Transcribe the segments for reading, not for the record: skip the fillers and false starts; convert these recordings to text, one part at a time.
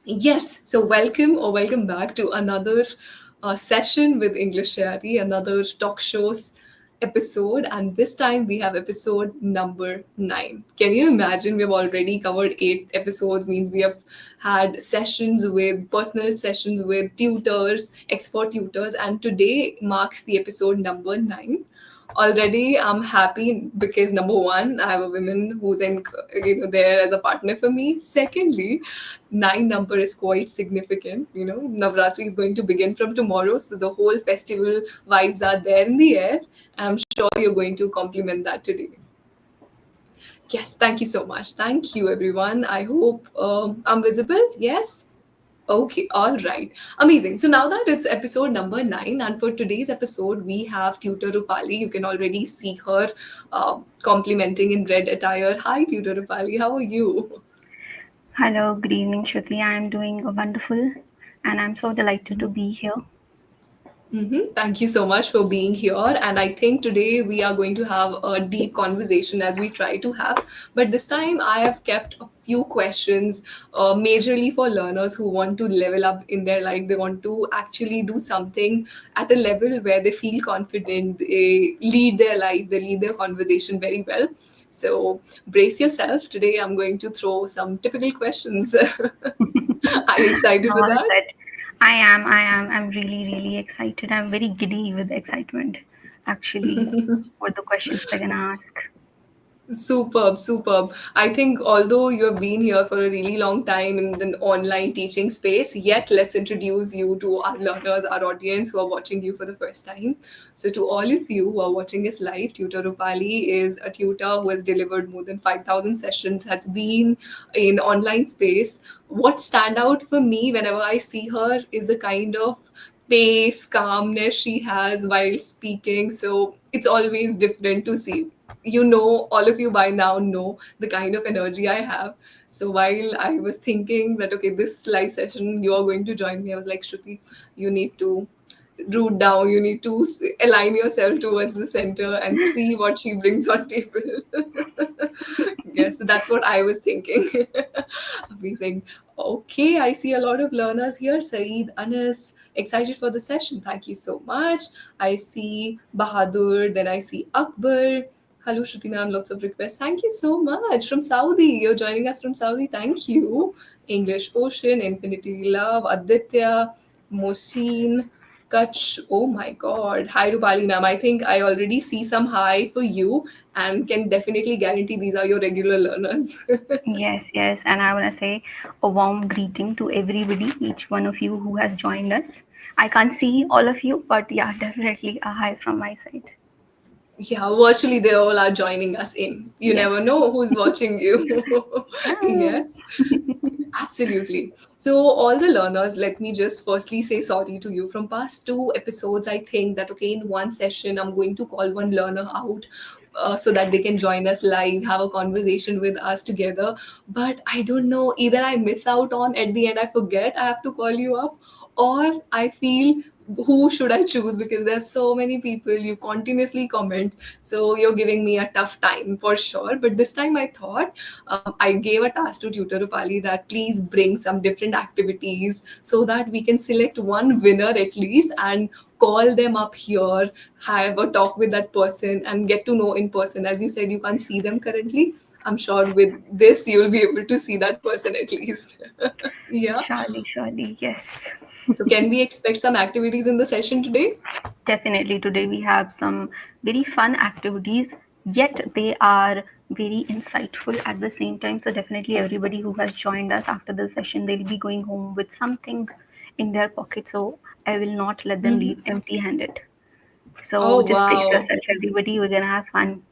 Yes, so welcome back to another session with EnglishYaari, another talk shows episode, and this time we have episode number 9. Can you imagine? We've already covered 8 episodes, means we have had sessions with personal sessions with tutors, expert tutors, and today marks the episode number 9. Already I'm happy because number one, I have a woman who's in there as a partner for me. Secondly, 9 number is quite significant. Navratri is going to begin from tomorrow, so the whole festival vibes are there in the air. I'm sure you're going to compliment that today. Yes, thank you so much. Thank you, everyone. I hope I'm visible. Yes. Okay, all right. Amazing. So now that it's episode number 9, and for today's episode, we have Tutor Rupali. You can already see her complimenting in red attire. Hi, Tutor Rupali. How are you? Hello, good evening, Shruti. I am doing wonderful and I'm so delighted to be here. Thank you so much for being here. And I think today we are going to have a deep conversation as we try to have. But this time I have kept a few questions, majorly for learners who want to level up in their life. They want to actually do something at a level where they feel confident, they lead their life, they lead their conversation very well. So brace yourself. Today I'm going to throw some typical questions. Are you excited for All that? set. I'm really excited. I'm very giddy with excitement, actually, for the questions they're gonna ask. Superb, superb. I think although you have been here for a really long time in the online teaching space, yet let's introduce you to our learners, our audience who are watching you for the first time. So, to all of you who are watching us live, Tutor Rupali is a tutor who has delivered more than 5,000 sessions, has been in online space. What stand out for me whenever I see her is the kind of pace, calmness she has while speaking. So, it's always different to see. All of you by now know the kind of energy I have. So while I was thinking that, okay, this live session, you are going to join me, I was like, Shruti, you need to root down, you need to align yourself towards the center and see what she brings on table. Yes, so that's what I was thinking. Amazing. Okay, I see a lot of learners here. Saeed, Anas, excited for the session. Thank you so much. I see Bahadur, then I see Akbar. Hello, Shruti ma'am, lots of requests. Thank you so much. From Saudi, you're joining us from Saudi. Thank you. English Ocean, Infinity Love, Aditya, Mosin, Kutch. Oh my God. Hi, Rupali ma'am. I think I already see some hi for you and can definitely guarantee these are your regular learners. Yes, and I wanna say a warm greeting to everybody, each one of you who has joined us. I can't see all of you, but yeah, definitely a hi from my side. Yeah, virtually they all are joining us in. You Yes. never know who's watching you. Yeah. Yes. Absolutely. So, all the learners, let me just firstly say sorry to you. From past 2 episodes, I think that, okay, in one session, I'm going to call one learner out so that they can join us live, have a conversation with us together. But I don't know, either I miss out on at the end, I forget I have to call you up, or I feel who should I choose because there's so many people, you continuously comment, so you're giving me a tough time for sure. But this time I thought I gave a task to Tutor Rupali that please bring some different activities so that we can select one winner at least and call them up here, have a talk with that person, and get to know in person. As you said, you can't see them currently. I'm sure with this, you'll be able to see that person at least. Yeah. Surely, yes. So, can we expect some activities in the session today? Definitely, today we have some very fun activities, yet they are very insightful at the same time. So, definitely, everybody who has joined us after the session, they'll be going home with something in their pocket. So, I will not let them leave empty handed. So, Oh, just brace wow. yourself, everybody. We're gonna have fun.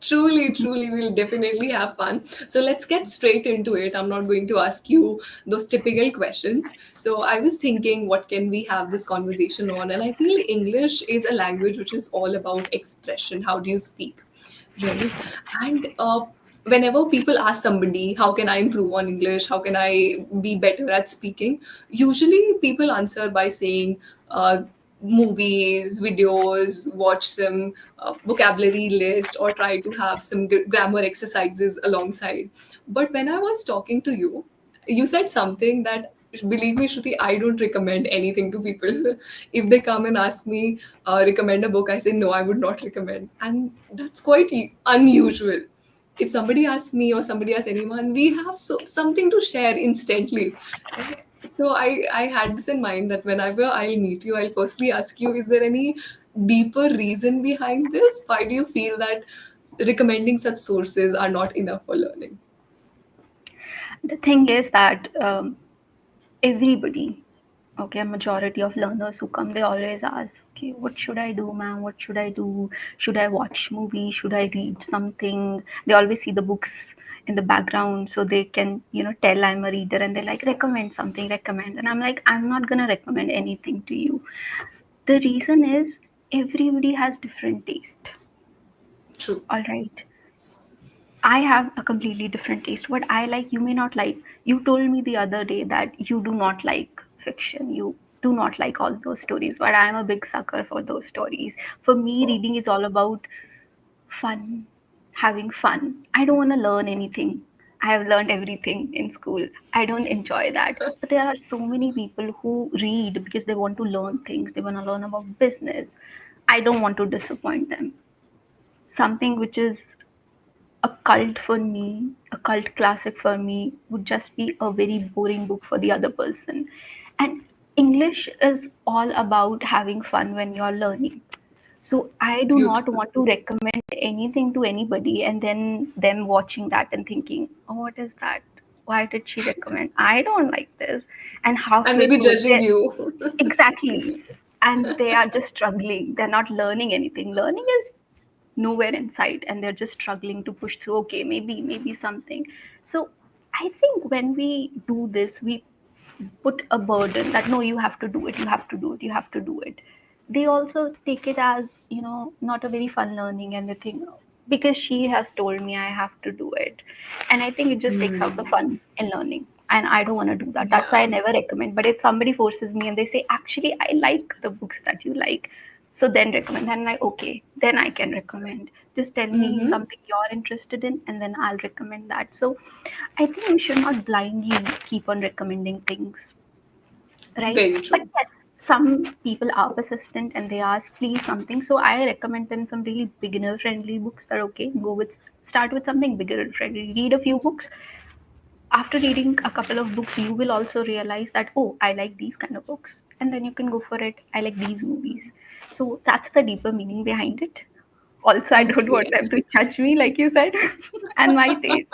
Truly, truly, we'll definitely have fun. So let's get straight into it. I'm not going to ask you those typical questions. So I was thinking, what can we have this conversation on? And I feel English is a language which is all about expression. How do you speak? Right? And whenever people ask somebody, how can I improve on English? How can I be better at speaking? Usually people answer by saying, movies, videos, watch some vocabulary list, or try to have some grammar exercises alongside. But when I was talking to you, you said something that, believe me, Shruti, I don't recommend anything to people. If they come and ask me, recommend a book, I say, no, I would not recommend. And that's quite unusual. If somebody asks me or somebody asks anyone, we have something to share instantly. Right? So I had this in mind that whenever I'll meet you, I'll firstly ask you, is there any deeper reason behind this? Why do you feel that recommending such sources are not enough for learning? The thing is that everybody, okay, a majority of learners who come, they always ask, okay, what should I do, ma'am? What should I do? Should I watch movie? Should I read something? They always see the books in the background so they can, tell I'm a reader, and they're like, recommend something, recommend. And I'm like, I'm not gonna recommend anything to you. The reason is everybody has different taste. True. All right. I have a completely different taste. What I like, you may not like. You told me the other day that you do not like fiction. You do not like all those stories, but I am a big sucker for those stories. For me, reading is all about fun, having fun. I don't want to learn anything. I have learned everything in school. I don't enjoy that. But there are so many people who read because they want to learn things. They want to learn about business. I don't want to disappoint them. Something which is a cult for me, a cult classic for me, would just be a very boring book for the other person. And English is all about having fun when you're learning. So I do not Beautiful. want to recommend anything to anybody and then them watching that and thinking, oh, what is that? Why did she recommend? I don't like this. And And halfway maybe through, judging you. exactly. And they are just struggling. They're not learning anything. Learning is nowhere in sight, and they're just struggling to push through. Okay, maybe something. So I think when we do this, we put a burden that no, you have to do it, you have to do it, you have to do it. They also take it as, not a very fun learning, and they think, because she has told me I have to do it. And I think it just takes out the Hmm. fun in learning, and I don't want to do that. That's why I Yeah. never recommend. But if somebody forces me and they say, actually, I like the books that you like, so then recommend. And I'm like, okay, then I can recommend. Just tell me Mm-hmm. something you're interested in, and then I'll recommend that. So I think we should not blindly keep on recommending things, right? Very But true. yes, some people are persistent and they ask, please, something. So I recommend them some really beginner friendly books that, okay, start with something beginner friendly. Read a few books. After reading a couple of books, you will also realize that, oh, I like these kind of books. And then you can go for it. I like these movies. So that's the deeper meaning behind it. Also, I don't want Okay. them to judge me, like you said, and my taste.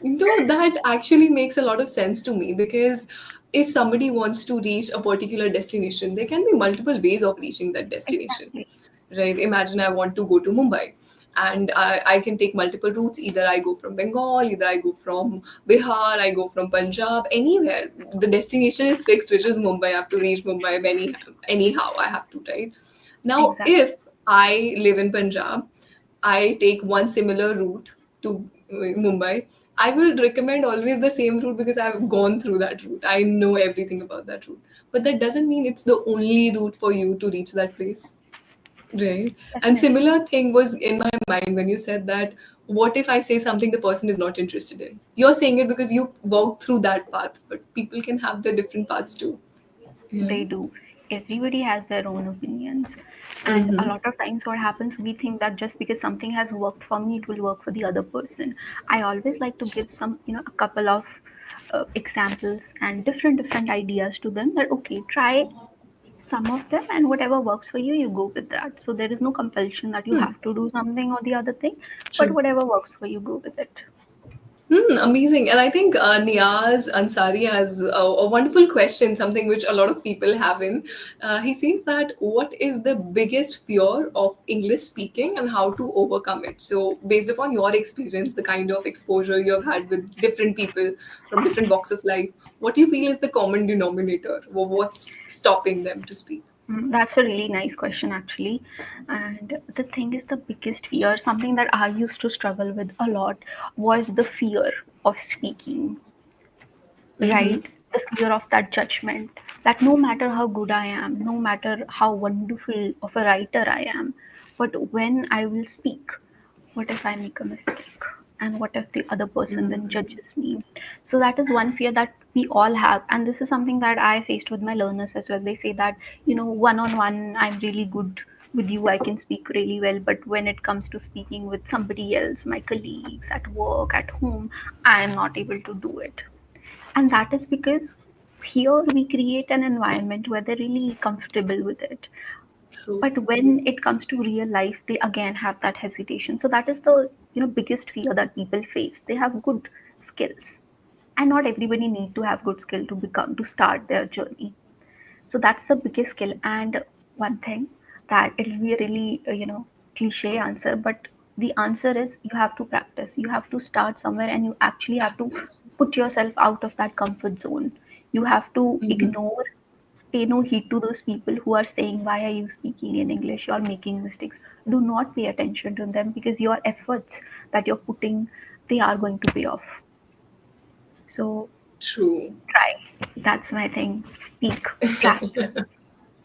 No, that actually makes a lot of sense to me because if somebody wants to reach a particular destination, there can be multiple ways of reaching that destination. Exactly. Right? Imagine I want to go to Mumbai and I can take multiple routes. Either I go from Bengal, either I go from Bihar, I go from Punjab, anywhere. The destination is fixed, which is Mumbai. I have to reach Mumbai anyhow. I have to, right? Now, Exactly. if I live in Punjab, I take one similar route to Mumbai. I will recommend always the same route because I've gone through that route. I know everything about that route. But that doesn't mean it's the only route for you to reach that place. Right. And Definitely. similar thing was in my mind when you said that what if I say something the person is not interested in? You're saying it because you walked through that path, but people can have their different paths too. Yeah. They do. Everybody has their own opinions. And a Mm-hmm. lot of times, what happens, we think that just because something has worked for me, it will work for the other person. I always like to give Yes. some, a couple of examples and different ideas to them that, okay, try some of them, and whatever works for you, you go with that. So there is no compulsion that you Hmm. have to do something or the other thing, but True. whatever works for you, go with it. Hmm, amazing. And I think Niaz Ansari has a wonderful question, something which a lot of people have in. He says that what is the biggest fear of English speaking and how to overcome it? So, based upon your experience, the kind of exposure you have had with different people from different walks of life, what do you feel is the common denominator? What's stopping them to speak? That's a really nice question, actually. And the thing is, the biggest fear, something that I used to struggle with a lot, was the fear of speaking, Mm-hmm. right? The fear of that judgment, that no matter how good I am, no matter how wonderful of a writer I am, but when I will speak, what if I make a mistake? and what if the other person then judges me? So that is one fear that we all have, and this is something that I faced with my learners as well. They say that, one on one I'm really good with you, I can speak really well, but when it comes to speaking with somebody else, my colleagues at work, at home, I am not able to do it. And that is because here we create an environment where they're really comfortable with it, True. but when it comes to real life, they again have that hesitation. So that is the biggest fear that people face. They have good skills, and not everybody need to have good skill to start their journey. So that's the biggest skill. And one thing, that it'll be a really cliche answer, but the answer is you have to practice. You have to start somewhere, and you actually have to put yourself out of that comfort zone. You have to ignore, pay no heed to those people who are saying, why are you speaking in English, you're making mistakes. Do not pay attention to them, because your efforts that you're putting, they are going to pay off. So True. try. That's my thing. Speak, practice.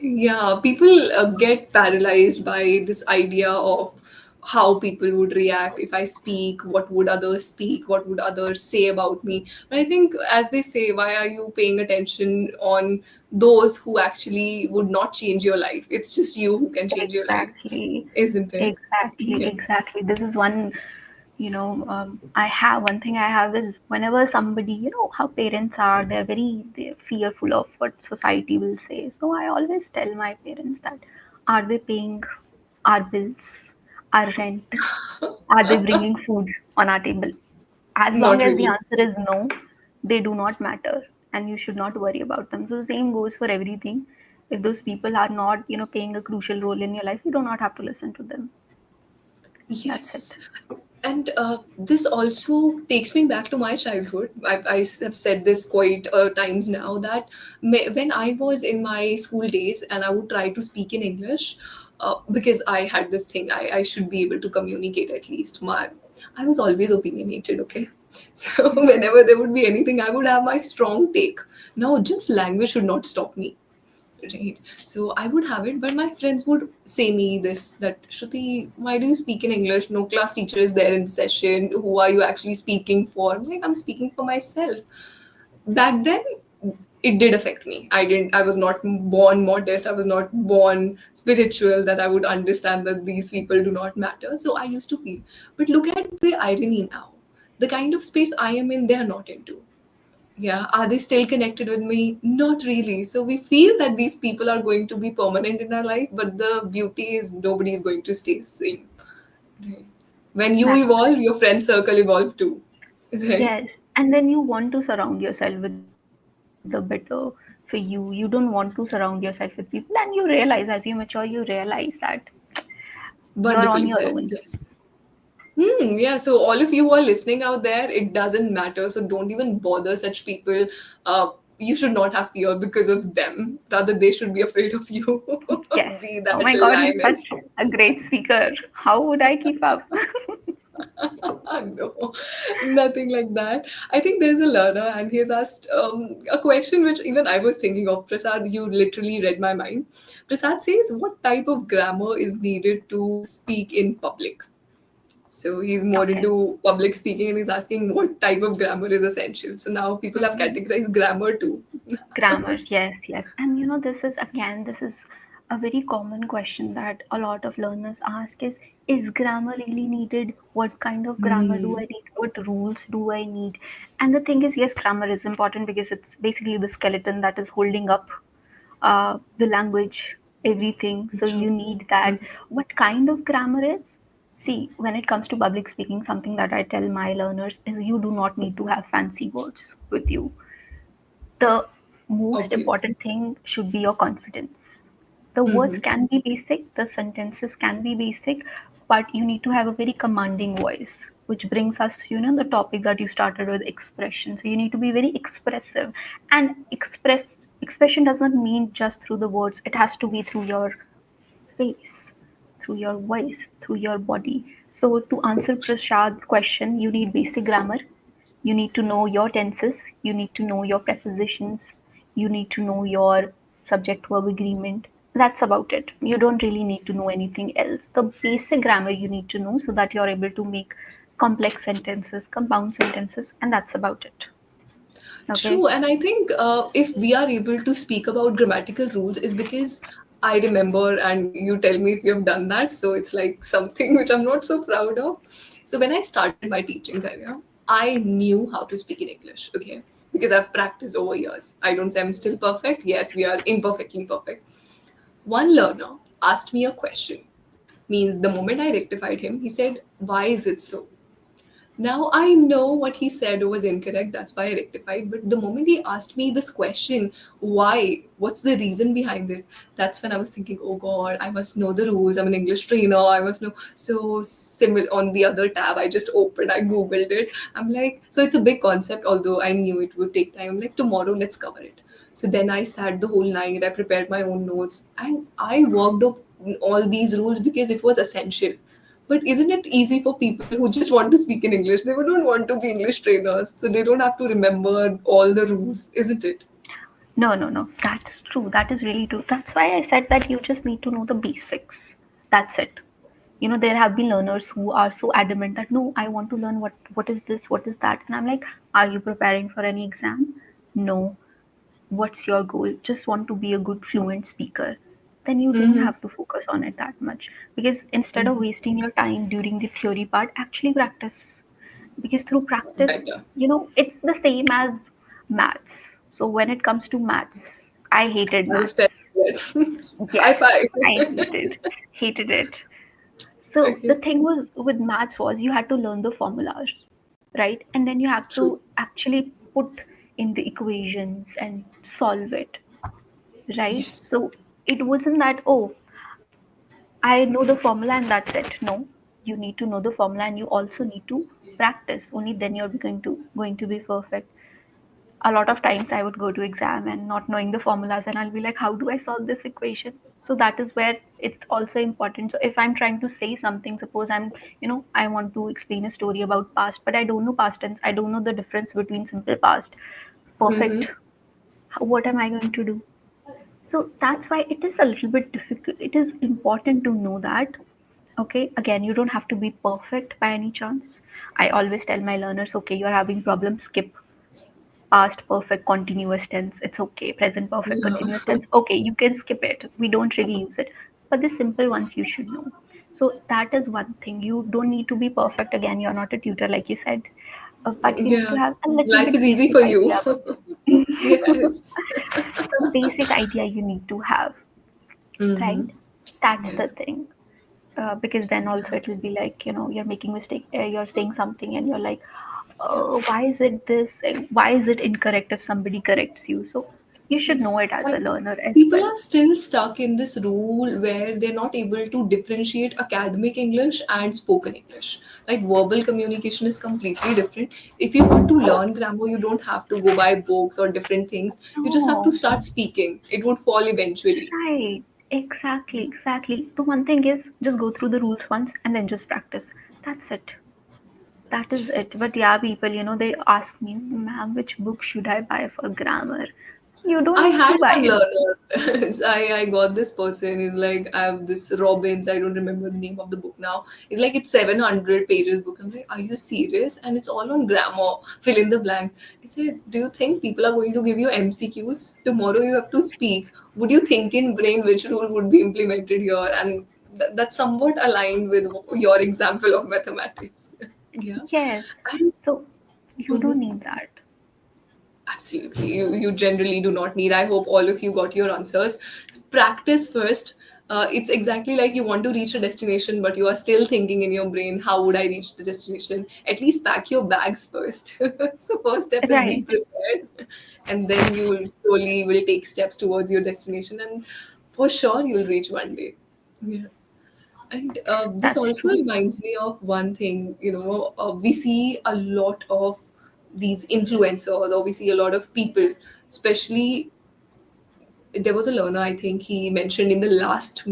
Yeah, people get paralyzed by this idea of how people would react if I speak, what would others speak, what would others say about me. But I think, as they say, why are you paying attention on those who actually would not change your life? It's just you who can change your life, Exactly, isn't it? exactly, Yeah. exactly. This is one, I have one thing I have is, whenever somebody, how parents are, they're fearful of what society will say. So I always tell my parents that, are they paying our bills, our rent? Are they bringing food on our table? As long Not as the really. answer is no, they do not matter, and you should not worry about them. So the same goes for everything. If those people are not, playing a crucial role in your life, you do not have to listen to them. That's Yes. it. And this also takes me back to my childhood. I have said this quite times now that when I was in my school days and I would try to speak in English, because I had this thing, I should be able to communicate at least. I was always opinionated, okay? So whenever there would be anything, I would have my strong take. Now, just language should not stop me. Right. So I would have it, but my friends would say me this that Shruti, why do you speak in English? No class teacher is there in session. Who are you actually speaking for? I'm like, I'm speaking for myself. Back then, it did affect me. I was not born modest. I was not born spiritual that I would understand that these people do not matter. So I used to feel. But look at the irony now. The kind of space I am in, they are not into. Yeah, are they still connected with me? Not really. So we feel that these people are going to be permanent in our life, but the beauty is nobody is going to stay same. Right. When you That's evolve, correct. your friend circle evolve too. Right. Yes, and then you want to surround yourself with the better for you. You don't want to surround yourself with people, and you realize, as you mature, you realize that you're on your Wonderfully own. said. Yes. Yeah, so all of you who are listening out there, it doesn't matter. So don't even bother such people. You should not have fear because of them. Rather, they should be afraid of you. Be Yes. Oh that my God, you're such lioness. a great speaker. How would I keep up? No, nothing like that. I think there's a learner and he has asked a question which even I was thinking of. Prasad, you literally read my mind. Prasad says, what type of grammar is needed to speak in public? So he's more Okay. into public speaking and he's asking what type of grammar is essential. So now people have Hmm. categorized grammar too. Grammar, yes, yes. And this is a very common question that a lot of learners ask is grammar really needed? What kind of grammar do I Hmm. need? What rules do I need? And the thing is, yes, grammar is important because it's basically the skeleton that is holding up the language, everything. So True. you need that. What kind of grammar is? See, when it comes to public speaking, something that I tell my learners is, you do not need to have fancy words with you. The most Obvious. important thing should be your confidence. The words can be basic, the sentences can be basic, but you need to have a very commanding voice, which brings us, the topic that you started with, expression. So you need to be very expressive, and expression does not mean just through the words. It has to be through your face, through your voice, through your body. So, to answer Prashad's question, you need basic grammar. You need to know your tenses. You need to know your prepositions. You need to know your subject verb agreement. That's about it. You don't really need to know anything else. The basic grammar you need to know so that you're able to make complex sentences, compound sentences, and that's about it. Okay. True, and I think if we are able to speak about grammatical rules is because I remember, and you tell me if you have done that. So it's like something which I'm not so proud of. So when I started my teaching career, I knew how to speak in English, okay, because I've practiced over years. I don't say I'm still perfect. Yes, we are imperfectly perfect. One learner asked me a question. Means the moment I rectified him, he said, "Why is it so?" Now I know what he said was incorrect, that's why I rectified. But the moment he asked me this question, why? What's the reason behind it? That's when I was thinking, oh God, I must know the rules. I'm an English trainer. I must know. So, similar on the other tab, I just opened, I Googled it. I'm like, so it's a big concept, although I knew it would take time. Like, tomorrow, let's cover it. So then I sat the whole night, I prepared my own notes, and I worked up all these rules because it was essential. But isn't it easy for people who just want to speak in English? They don't want to be English trainers, so they don't have to remember all the rules, isn't it? No, no, no. That's true. That is really true. That's why I said that you just need to know the basics. That's it. There have been learners who are so adamant that no, I want to learn what is this, what is that. And I'm like, are you preparing for any exam? No. What's your goal? Just want to be a good fluent speaker. Then you don't Mm-hmm. have to focus on it that much. Because instead of wasting your time during the theory part, actually practice. Because through practice, Better. it's the same as maths. So when it comes to maths, I hated I was telling maths. you that. High Yes, five. I hated it. So the Okay. thing was with maths was you had to learn the formulas, right? And then you have True. to actually put in the equations and solve it, right? Yes. So it wasn't that, oh, I know the formula and that's it. No, you need to know the formula and you also need to practice. Only then you're going to be perfect. A lot of times I would go to exam and not knowing the formulas, and I'll be like, how do I solve this equation? So that is where it's also important. So if I'm trying to say something, suppose I want to explain a story about past, but I don't know past tense, I don't know the difference between simple past, Mm-hmm. perfect, what am I going to do? So that's why it is a little bit difficult. It is important to know that. Okay, again, you don't have to be perfect by any chance. I always tell my learners, okay, you're having problems, skip past perfect continuous tense, it's okay. Present perfect continuous Yeah. tense, okay, you can skip it. We don't really use it. But the simple ones you should know. So that is one thing. You don't need to be perfect. Again, you're not a tutor, like you said, but you need Yeah. to have a little Life bit is easy for basic you. idea about it. Yes. Some basic idea you need to have, right? Mm-hmm. That's Yeah. the thing. Because then also Yeah. it will be like, you're making mistake, you're saying something and you're like, why is it this, why is it incorrect if somebody corrects you? So you should know Yes. it as a And learner as people well. are still stuck in this rule where they're not able to differentiate academic English and spoken English. Like verbal communication is completely different. If you want to learn grammar, you don't have to go buy books or different things. You just have to No, start speaking. It would fall eventually. right, exactly. The one thing is just go through the rules once and then just practice. That's it. That is it. But Yes. yeah, people, they ask me, ma'am, which book should I buy for grammar? You don't I need had to buy one anything. learner. I got this person. He's like, I have this Robbins. I don't remember the name of the book now. He's like, it's 700 pages book. I'm like, are you serious? And it's all on grammar. Fill in the blanks. I said, do you think people are going to give you MCQs? Tomorrow you have to speak. Would you think in brain which rule would be implemented here? And that's somewhat aligned with your example of mathematics. Yeah. Yes. And So you don't mhm. need that. Absolutely. You generally do not need. I hope all of you got your answers. Practice first. It's exactly like you want to reach a destination, but you are still thinking in your brain, how would I reach the destination? At least pack your bags first. So first step is be Right. prepared, and then you will slowly will take steps towards your destination, and for sure you'll reach one day. Yeah. And this That's also true. reminds me of one thing, we see a lot of these influencers, or we see a lot of people, especially there was a learner, I think he mentioned in the last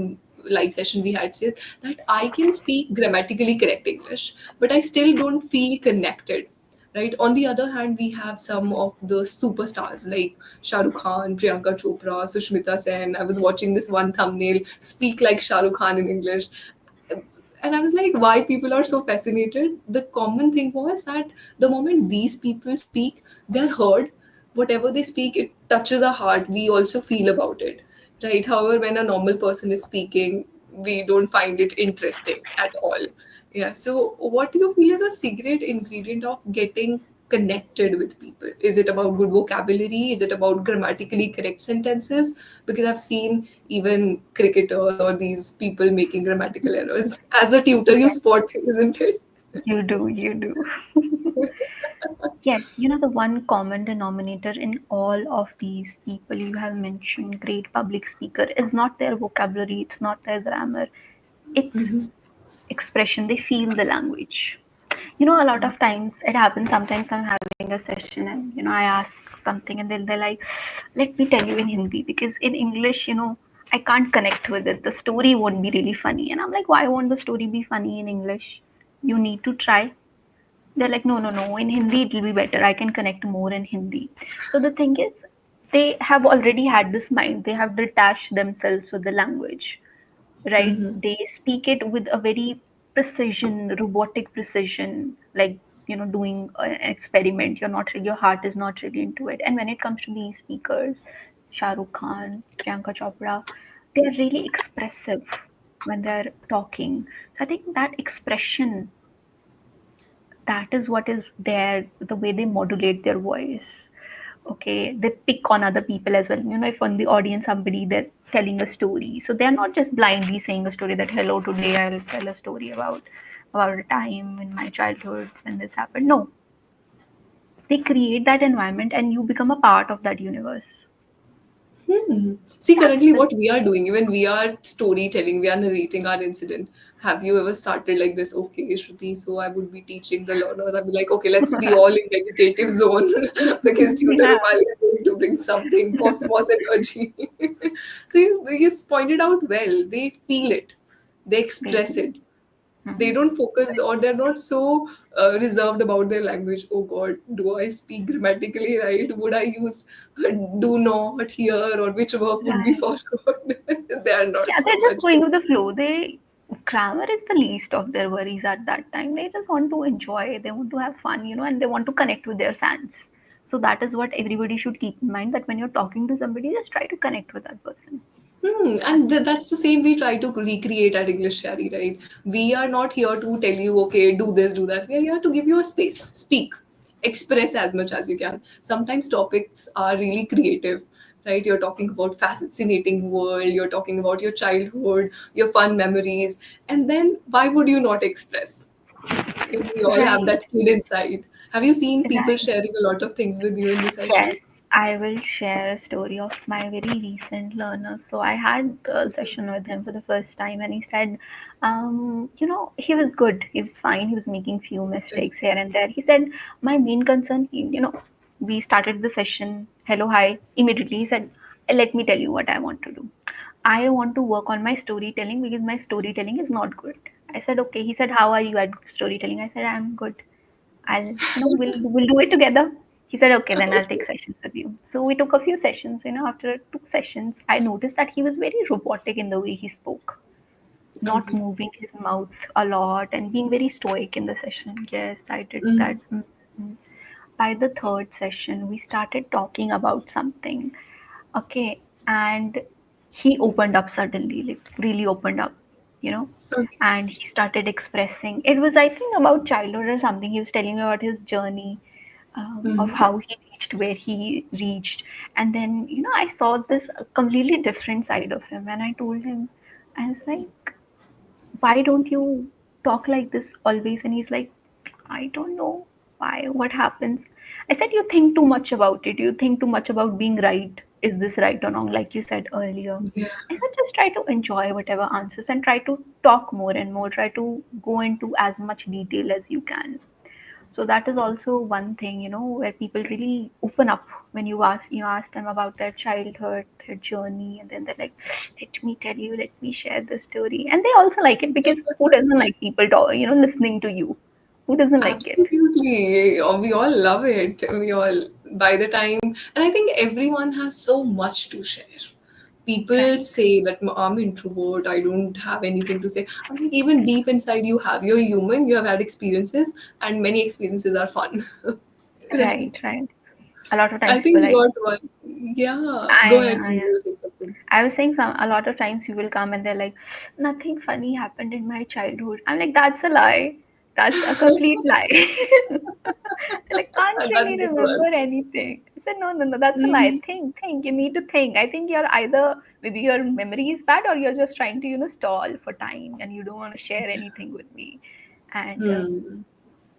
live session we had, said that I can speak grammatically correct English, but I still don't feel connected. Right. On the other hand, we have some of the superstars like Shah Rukh Khan, Priyanka Chopra, Sushmita Sen. I was watching this one thumbnail, speak like Shah Rukh Khan in English. And I was like, why people are so fascinated? The common thing was that the moment these people speak, they're heard. Whatever they speak, it touches our heart. We also feel about it, right? However, when a normal person is speaking, we don't find it interesting at all. Yeah. So, what do you feel is a secret ingredient of getting connected with people? Is it about good vocabulary? Is it about grammatically correct sentences? Because I've seen even cricketers or these people making grammatical errors. As a tutor, you Yes, spot it, isn't it? you do, you do. Yes, you know, the one common denominator in all of these people you have mentioned, great public speaker, is not their vocabulary, it's not their grammar, it's expression. They feel the language. You know, a lot of times it happens. Sometimes I'm having a session and, you know, I ask something and then they're like, let me tell you in Hindi because in English, you know, I can't connect with it. The story won't be really funny. And I'm like, why won't the story be funny in English? You need to try. They're like, no, no, no. In Hindi, it will be better. I can connect more in Hindi. So the thing is, they have already had this mind. They have detached themselves with the language, right? They speak it with a very precision, robotic precision, like, you know, doing an experiment. You're not, your heart is not really into it. And when it comes to these speakers, Shah Rukh Khan, Priyanka Chopra, they're really expressive when they're talking. So I think that expression, that is what is there, the way they modulate their voice. Okay, they pick on other people as well. You know, if on the audience somebody, they're telling a story, so they're not just blindly saying a story that, hello, today I'll tell a story about a time in my childhood when this happened. No, they create that environment and you become a part of that universe. See, That's currently, the what we are doing, even we are storytelling, we are narrating our incident. Have you ever started like this? Okay, Shruti, so I would be teaching the learners. I'd be like, okay, let's be all in meditative zone because tutor yeah. Rupali is going to bring something cosmos energy. So you pointed out well. They feel it, they They express do. it. They Mhm. don't focus or they're not so reserved about their language. Oh God, do I speak grammatically right? Would I use do not here or which verb would be Right. followed? They are not Yeah, they're so just much. going with the flow. They, grammar is the least of their worries at that time. They just want to enjoy, they want to have fun, you know, and they want to connect with their fans. So that is what everybody should keep in mind, that when you're talking to somebody, just try to connect with that person. And that's the same we try to recreate at EnglishYaari, right? We are not here to tell you, okay, do this, do that. We are here to give you a space. Speak, express as much as you can. Sometimes topics are really creative, right? You're talking about fascinating world, you're talking about your childhood, your fun memories, and then why would you not express? We all have Right. that kid inside. Have you seen people Right. sharing a lot of things with you in the Yes, session? I will share a story of my very recent learner. So I had a session with him for the first time, and he said, you know, he was good, he was fine, he was making few Okay. mistakes here and there. He said, my main concern, you know, we started the session, hello, hi. Immediately he said, let me tell you what I want to do. I want to work on my storytelling because my storytelling is not good. I said, okay. He said, how are you at storytelling? I said, I'm good. I'll, you know, we'll do it together. He said, okay, then I'll take sessions with you. So we took a few sessions. You know, after 2 sessions, I noticed that he was very robotic in the way he spoke, not Okay. moving his mouth a lot and being very stoic in the session. Yes, I did that. Mhm. By the third session, we started talking about something. Okay, and he opened up suddenly, like really opened up, you know, and he started expressing. It was, I think, about childhood or something. He was telling me about his journey, of how he reached where he reached. And then, you know, I saw this completely different side of him, and I told him, I was like, why don't you talk like this always? And he's like, I don't know why, what happens. I said, you think too much about it. You think too much about being right. Is this right or wrong? Like you said earlier. Yeah. I said, just try to enjoy whatever answers and try to talk more and more. Try to go into as much detail as you can. So that is also one thing, you know, where people really open up when you ask them about their childhood, their journey, and then they're like, let me tell you, let me share the story. And they also like it because who doesn't like people talk, you know, listening to you? Who doesn't like it? Absolutely. We all love it. We all, by the time, and I think everyone has so much to share. People Right. say that I'm introvert, I don't have anything to say. I think even deep inside you have, you're human, you have had experiences, and many experiences are fun. Right. Right, right. A lot of I times think people you like, got one. Yeah, go I, ahead, I, you were saying something. I was saying a lot of times you will come and they're like, nothing funny happened in my childhood. I'm like, that's a lie. That's a complete lie. They're like, can't That's really good remember one. anything. I said, no, no, no, that's a lie. Hmm. Think. You need to think. I think you're either maybe your memory is bad or you're just trying to, stall for time and you don't want to share anything with me. And Hmm.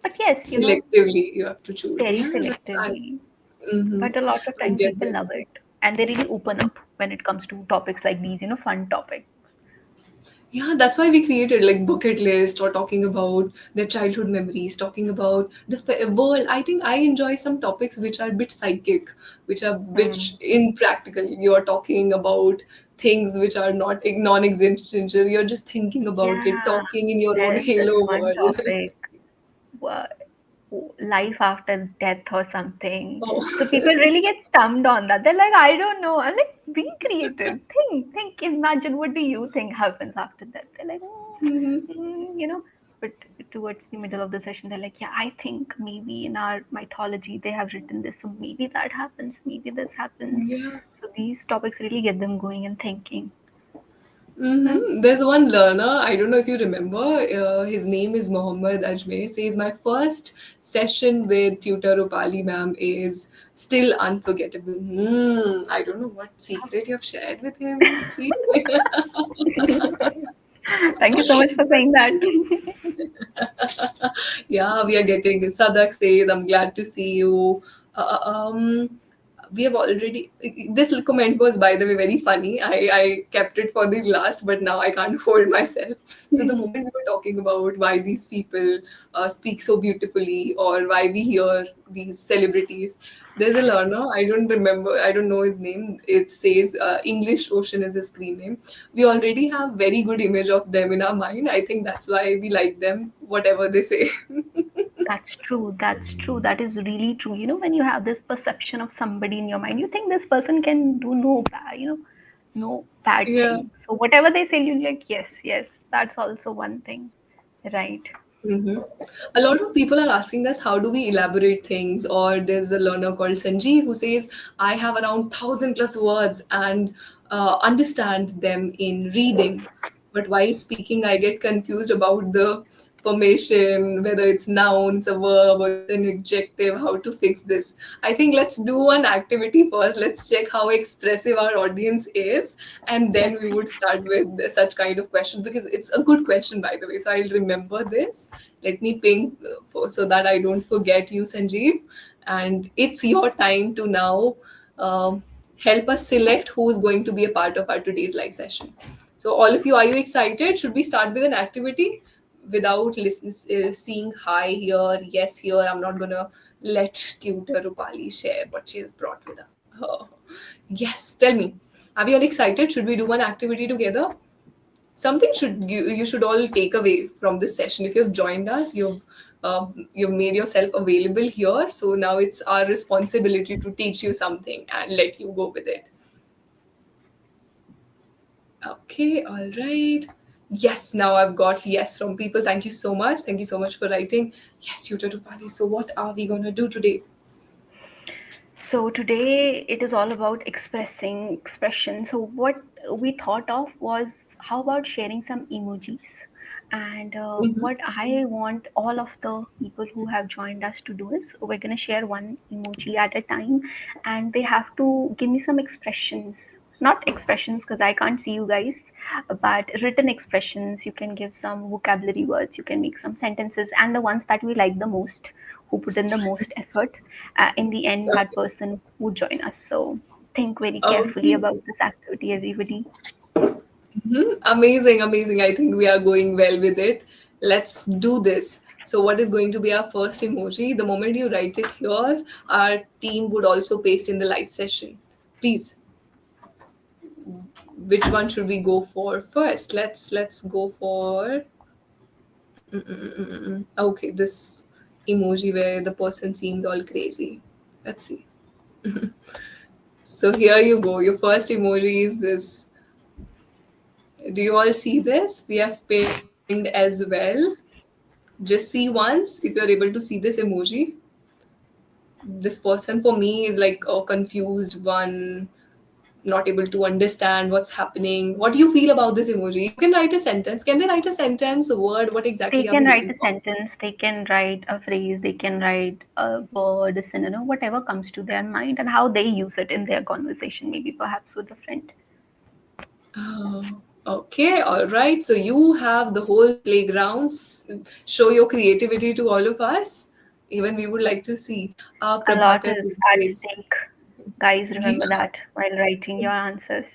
but yes, Selectively, you have to choose. very Yeah, that's I. selectively. Mm-hmm. But a lot of I time get people this. love it and they really open up when it comes to topics like these, fun topics. Yeah, that's why we created like bucket list or talking about their childhood memories, talking about the world. I think I enjoy some topics which are a bit psychic, which are Hmm. which impractical. You're talking about things which are not non-existential. You're just thinking about it, Yeah, talking in your own there's this halo one world. topic, what, life after death or something. Oh. So people really get stumped on that. They're like, I don't know. I'm like, be creative. Think, imagine what do you think happens after death? They're like, Hmm. but towards the middle of the session, they're like, yeah, I think maybe in our mythology they have written this, so maybe that happens, maybe this happens. Yeah. So these topics really get them going and thinking. Hmm? Mm-hmm. There's one learner, I don't know if you remember, his name is Mohammed Ajmer, says, my first session with Tutor Rupali ma'am is still unforgettable. I don't know what secret you have shared with him. See? Thank you so much for saying that. Yeah, we are getting. Sadak says, I'm glad to see you. Uh, um, we have already. This comment was, by the way, very funny. I kept it for the last, but now I can't hold myself. So, the moment we were talking about why these people speak so beautifully or why we hear these celebrities, there's a learner, I don't remember, I don't know his name. It says English Ocean is his screen name. We already have very good image of them in our mind. I think that's why we like them, whatever they say. That's true. That's true. That is really true. When you have this perception of somebody in your mind, you think this person can do no bad Yeah. thing. So whatever they say, you're like, yes, yes, that's also one thing. Right. Hmm. A lot of people are asking us how do we elaborate things, or there's a learner called Sanjeev who says, I have around 1,000+ words and understand them in reading. But while speaking, I get confused about the formation, whether it's nouns, a verb, or it's an adjective, how to fix this. I think let's do an activity first. Let's check how expressive our audience is, and then Let's we see. would start with such kind of questions because it's a good question, by the way. So I'll remember this. Let me ping so that I don't forget you, Sanjeev. And it's your time to now um, help us select who's going to be a part of our today's live session. So, all of you, are you excited? Should we start with an activity without seeing hi here, yes here? I'm not gonna let tutor Rupali share what she has brought with her. Oh. Yes, tell me. Are we all excited? Should we do one activity together? Something should you should all take away from this session. If you've joined us, you've made yourself available here, so now it's our responsibility to teach you something and let you go with it. Okay, all right. Yes, now I've got yes from people. Thank you so much. Thank you so much for writing. Yes, tutor to party. So what are we gonna do today? So today it is all about expressing expression. So what we thought of was, how about sharing some emojis? And Mm-hmm. what I want all of the people who have joined us to do is, we're going to share one emoji at a time, and they have to give me some expressions. Not expressions because I can't see you guys, but written expressions. You can give some vocabulary words, you can make some sentences, and the ones that we like the most, who put in the most effort, in the end, that person would join us. So think very carefully Okay. about this activity, everybody. Amazing, amazing. I think we are going well with it. Let's do this. So, what is going to be our first emoji? The moment you write it here, our team would also paste in the live session. Please, which one should we go for first? Let's go for okay, this emoji where the person seems all crazy. Let's see. So here you go. Your first emoji is this. Do you all see this? We have pinned as well. Just see once if you're able to see this emoji. This person for me is like a confused one, not able to understand what's happening. What do you feel about this emoji? You can write a sentence. Can they write a sentence, a word? What They exactly are can we write looking a for? sentence, they can write a phrase, they can write a word, a synonym, whatever comes to their mind, and how they use it in their conversation, maybe perhaps with a friend. Okay, all right. So you have the whole playground. Show your creativity to all of us. Even we would like to see. A lot Prabhakar is at says, stake. Guys, yeah, remember that while writing your answers.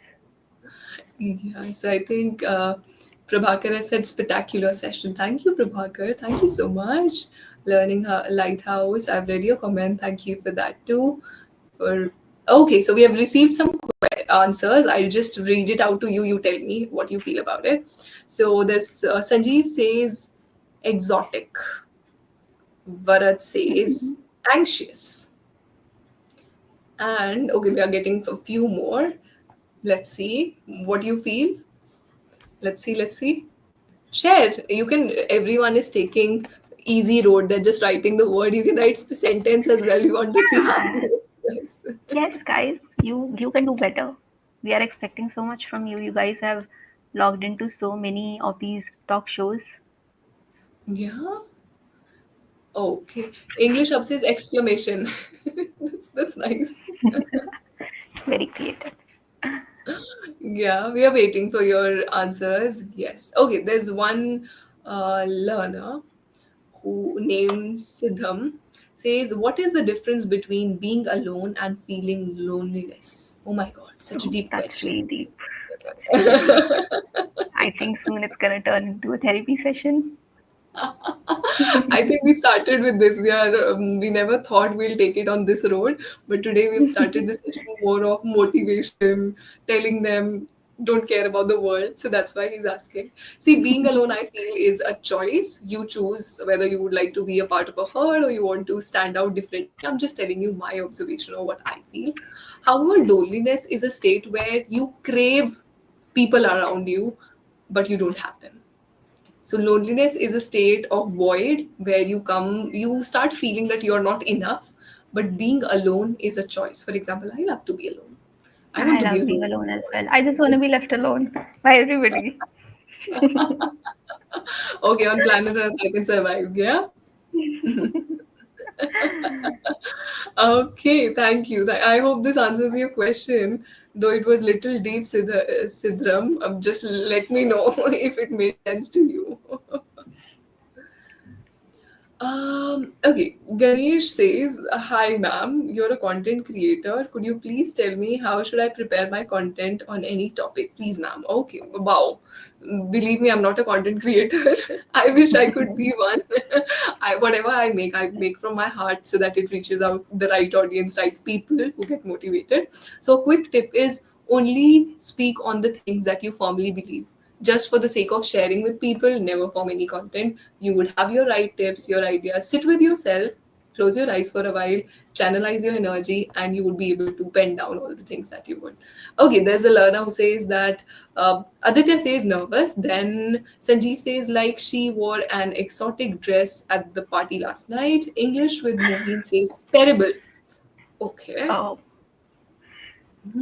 yeah. So I think Prabhakar has said spectacular session. Thank you, Prabhakar. Thank you so much. Learning Lighthouse. I've read your comment. Thank you for that too. For okay, so we have received some answers. I'll just read it out to you. You tell me what you feel about it. So this Sanjeev says exotic. Bharat says Mhm. anxious. And okay, we are getting a few more. Let's see what you feel. Let's see. Let's see. Share. You can. Everyone is taking easy road. They're just writing the word. You can write sentence as well. We want to see how Yeah. you express. Yes, guys, you can do better. We are expecting so much from you. You guys have logged into so many of these talk shows. Yeah. Okay. English up says exclamation. That's nice. Very creative. Yeah, we are waiting for your answers. Yes. Okay, there's one learner who named Siddham says, what is the difference between being alone and feeling loneliness? Oh my god, such a Oh, deep that's question. really deep. It's really deep. I think soon it's gonna turn into a therapy session. I think we started with this. We never thought we'll take it on this road, but today we've started this session more of motivation, telling them don't care about the world. So that's why he's asking. See, being alone, I feel, is a choice. You choose whether you would like to be a part of a herd or you want to stand out differently. I'm just telling you my observation of what I feel. However, loneliness is a state where you crave people around you, but you don't have them. So loneliness is a state of void where you start feeling that you're not enough, but being alone is a choice. For example, I love to be alone. I want I to be love being alone. alone as well. I just want to be left alone by everybody. Okay, on planet Earth, I can survive. Yeah. Okay, thank you. I hope this answers your question. Though it was little deep, Sidram. Just let me know if it made sense to you. Okay, Ganesh says, hi ma'am, you're a content creator. Could you please tell me how should I prepare my content on any topic? Please, ma'am. Okay, wow. Believe me, I'm not a content creator. I wish I could be one. Whatever I make from my heart so that it reaches out the right audience, right people who get motivated. So, a quick tip is only speak on the things that you firmly believe just for the sake of sharing with people, never form any content. You would have your right tips, your ideas, sit with yourself, close your eyes for a while, channelize your energy, and you would be able to pen down all the things that you would. Okay, there's a learner who says that Aditya says nervous, then Sanjeev says like she wore an exotic dress at the party last night. English with Moheen says terrible. Okay. Oh,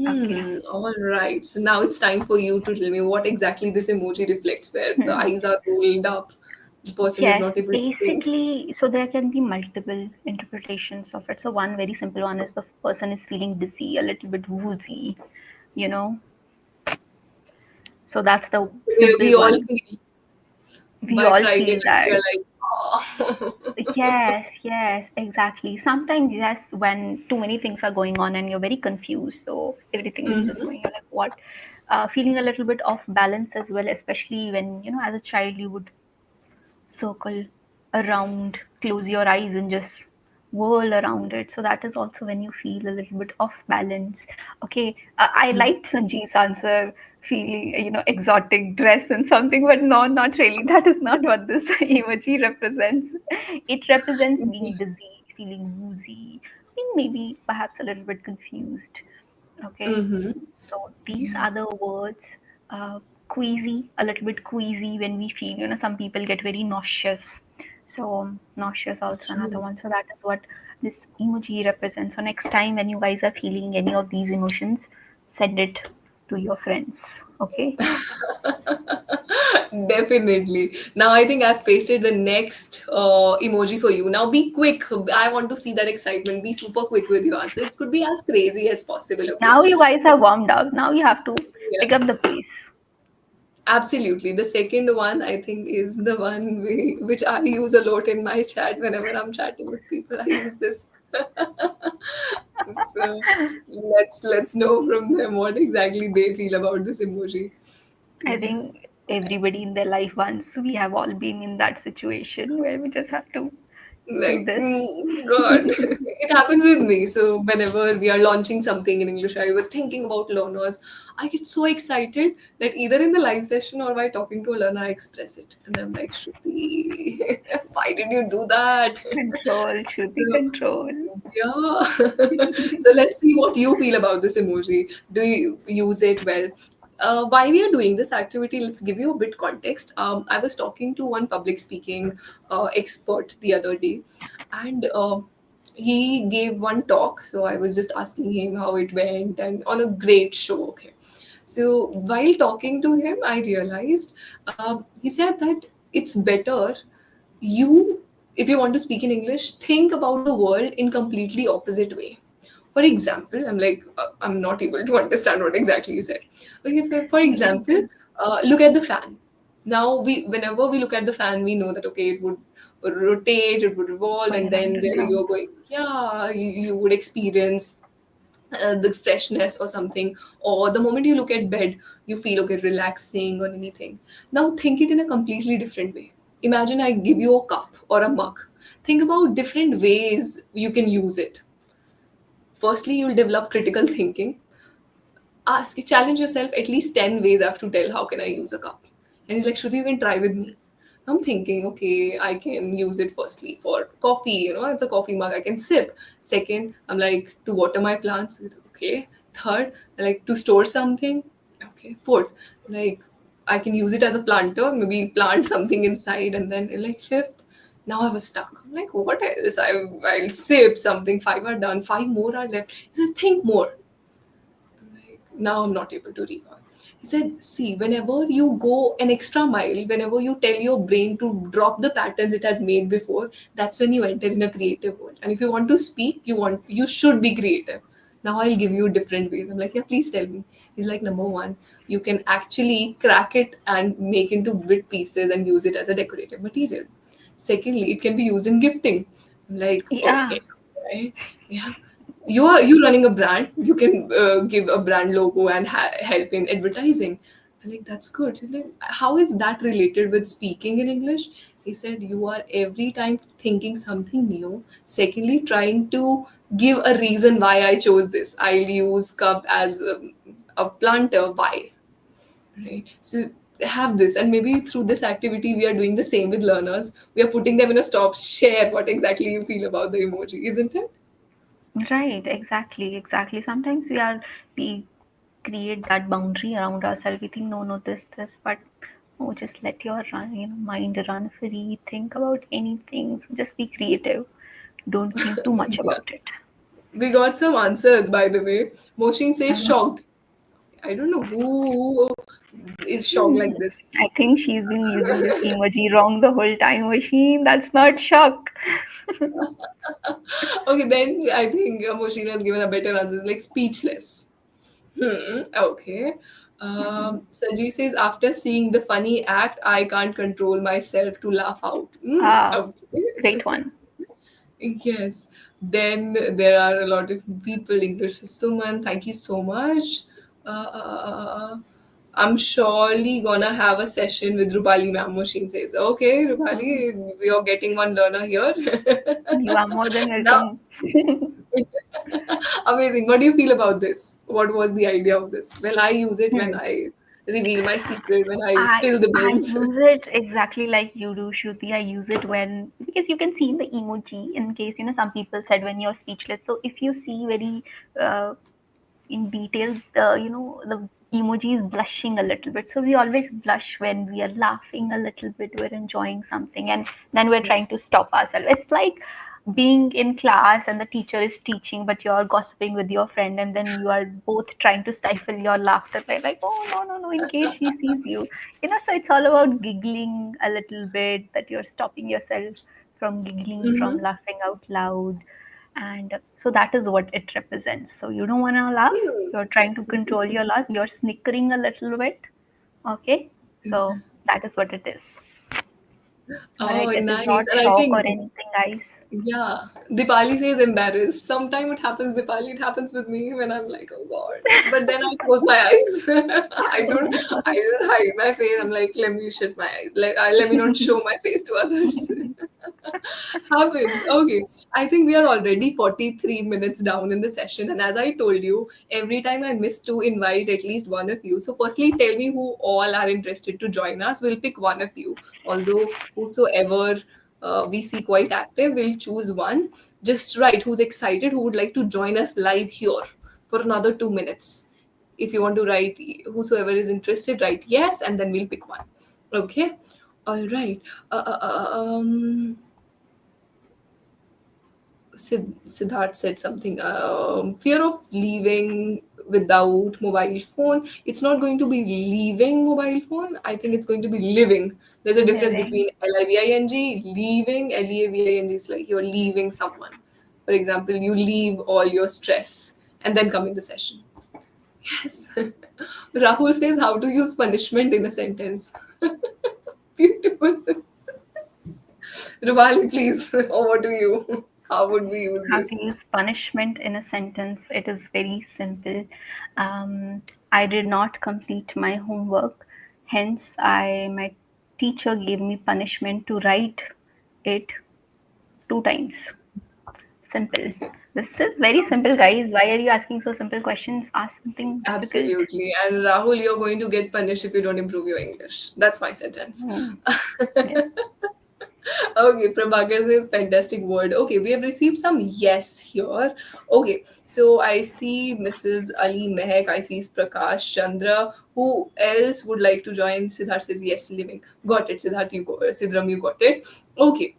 okay. All right. So now it's time for you to tell me what exactly this emoji reflects, where the Hmm. eyes are rolled up, the person is Yes, not able to think. basically, so there can be multiple interpretations of it. So one very simple one is the person is feeling dizzy, a little bit woozy, you know. So that's the We simple all one. feel We by all Friday feel night, we that. are like, oh. Yes, yes, exactly. Sometimes, yes, when too many things are going on and you're very confused, so everything is just Mhm. going, you're like, what? Feeling a little bit off balance as well, especially when, as a child, you would circle around, close your eyes, and just whirl around it. So that is also when you feel a little bit off balance. Okay, I liked Sanjeev's answer, feeling exotic dress and something, but no, not really. That is not what this emoji represents. It represents being dizzy, feeling woozy, being maybe perhaps a little bit confused. Okay, Mm-hmm. so these Yeah, are the words, uh, queasy, a little bit queasy when we feel, some people get very nauseous. So, nauseous also another true. one. So, that is what this emoji represents. So, next time when you guys are feeling any of these emotions, send it to your friends. Okay. Definitely. Now I think I've pasted the next emoji for you. Now be quick. I want to see that excitement. Be super quick with your answer. It could be as crazy as possible. Okay. Now you guys have warmed up. Now you have to Yeah. pick up the pace. Absolutely. The second one I think is the one which I use a lot in my chat whenever I'm chatting with people. I use this. So let's know from them what exactly they feel about this emoji. I Yeah. think everybody in their life once we have all been in that situation where we just have to do Like, this. God, it happens with me. So whenever we are launching something in English, I was thinking about learners. I get so excited that either in the live session or by talking to a learner, I express it, and I'm like, Shruti, why did you do that? Control, Shruti, So control. yeah. So let's see what you feel about this emoji. Do you use it well? Why we are doing this activity, let's give you a bit context. I was talking to one public speaking expert the other day, and he gave one talk. So I was just asking him how it went, and on a great show. Okay. So while talking to him, I realized he said that it's better you, if you want to speak in English, think about the world in completely opposite way. For example, I'm like, I'm not able to understand what exactly you said. Okay, for example, look at the fan. Now whenever we look at the fan, we know that okay, it would rotate, it would revolve, Going and around then and around. you're going, yeah, you would experience the freshness or something. Or the moment you look at bed, you feel okay, relaxing or anything. Now think it in a completely different way. Imagine I give you a cup or a mug. Think about different ways you can use it. Firstly, you'll develop critical thinking. Ask, challenge yourself at least 10 ways I have to tell how can I use a cup. And he's like, Shruti, you can try with me. I'm thinking, okay, I can use it firstly for coffee, it's a coffee mug, I can sip. Second, I'm like, to water my plants. Okay. Third, like to store something. Okay. Fourth, like I can use it as a planter, maybe plant something inside. And then like fifth, now I was stuck. I'm like, what else? I'll sip something. Five are done. Five more are left. He said, think more. Like, now I'm not able to recall. He said, see, whenever you go an extra mile, whenever you tell your brain to drop the patterns it has made before, that's when you enter in a creative world. And if you want to speak, you should be creative. Now I'll give you different ways. I'm like, yeah, please tell me. He's like, number one, you can actually crack it and make into bit pieces and use it as a decorative material. Secondly, it can be used in gifting. I'm like, Yeah, okay, right? Yeah, you running a brand, you can give a brand logo and help in advertising. I'm like, that's good. He's like, how is that related with speaking in English? He said, you are every time thinking something new. Secondly, trying to give a reason why I chose this. I'll use cup as a planter. Why? Right. So have this, and maybe through this activity, we are doing the same with learners. We are putting them in a stop. Share what exactly you feel about the emoji, isn't it? right. Exactly. Exactly. Sometimes we create that boundary around ourselves. We think, no, no, this, but no, just let your mind run free. Think about anything. So just be creative. Don't think too much Yeah. about it. We got some answers, by the way. Moshin says Mhm. shocked. I don't know who is shocked like this. I think she's been using this emoji wrong the whole time, machine. That's not shock. Okay, then I think Moshin has given a better answer. It's like speechless. Okay. Sanjeev says, after seeing the funny act, I can't control myself to laugh out. Ah, great Okay. one. Yes. Then there are a lot of people. English for Suman. Thank you so much. I'm surely gonna have a session with Rupali ma'am. Machine says, okay, Mhm. Rupali, we are getting one learner here. You are more than Now, welcome. amazing. What do you feel about this? What was the idea of this? Well, I use it when Hmm. I reveal my secret, when I I spill the I beans. use it exactly like you do, Shruti. I use it when because you can see the emoji in case some people said when you're speechless. So if you see very uh, in detail, the emoji is blushing a little bit. So we always blush when we are laughing a little bit, we're enjoying something, and then we're trying Yes. to stop ourselves. It's like being in class and the teacher is teaching, but you're gossiping with your friend, and then you are both trying to stifle your laughter by like, oh no, no, no, in case she sees you. So it's all about giggling a little bit, that you're stopping yourself from giggling, from Mm-hmm. laughing out loud. And so that is what it represents. So you don't want to laugh, you're trying to control your laugh, you're snickering a little bit. Okay, so that is what it is. All right, Oh, it is nice. not And I shock or think, anything, guys. yeah, Dipali says embarrassed. Sometimes it happens, Dipali, it happens with me when I'm like, oh God. But then I close my eyes. I don't hide my face. I'm like, let me shut my eyes. Let me not show my face to others. Happens. Okay. I think we are already 43 minutes down in the session. And as I told you, every time I miss to invite at least one of you. So, firstly, tell me who all are interested to join us. We'll pick one of you. Although, whosoever we see quite active, we'll choose one. Just write who's excited, who would like to join us live here for another 2 minutes. If you want to write, whosoever is interested, write yes, and then we'll pick one. Okay. All right. Uh, uh, uh, um, Siddharth said something. Fear of leaving without mobile phone. It's not going to be leaving mobile phone. I think it's going to be living. There's a difference Living. between living. Leaving, leaving is like you're leaving someone. For example, you leave all your stress and then come in the session. Yes. Rahul says how to use punishment in a sentence. Beautiful. Rupali, please, over to you. How would we use How to this? use punishment in a sentence? It is very simple. I did not complete my homework, hence my teacher gave me punishment to write it 2 times. Simple. This is very simple, guys. Why are you asking so simple questions? Ask something difficult. Absolutely. And Rahul, you're going to get punished if you don't improve your English. That's my sentence. Hmm. Yes. Okay, Prabhakar says fantastic word. Okay, we have received some yes here. Okay, so I see Mrs. Ali Mehak, I see Prakash Chandra. Who else would like to join? Siddharth says yes, living. Got it, Siddharth, you go. Sidram, you got it. Okay.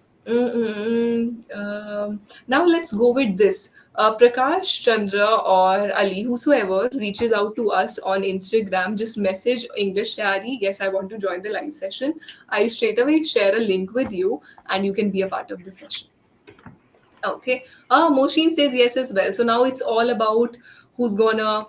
Now let's go with this. Prakash, Chandra, or Ali, whosoever reaches out to us on Instagram, just message English Yaari. Yes, I want to join the live session. I'll straight away share a link with you and you can be a part of the session. Okay. Moshin says yes as well. So now it's all about who's gonna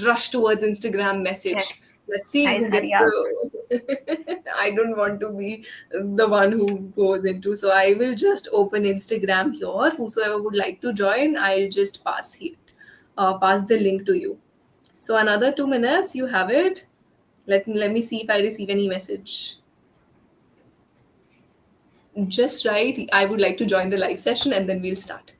rush towards Instagram Yes. message. Let's see Guys, who gets hurry up. the. I don't want to be the one who goes into. So I will just open Instagram here. Whosoever would like to join, I'll just pass the link to you. So another 2 minutes, you have it. Let me see if I receive any message. Just right. I would like to join the live session and then we'll start.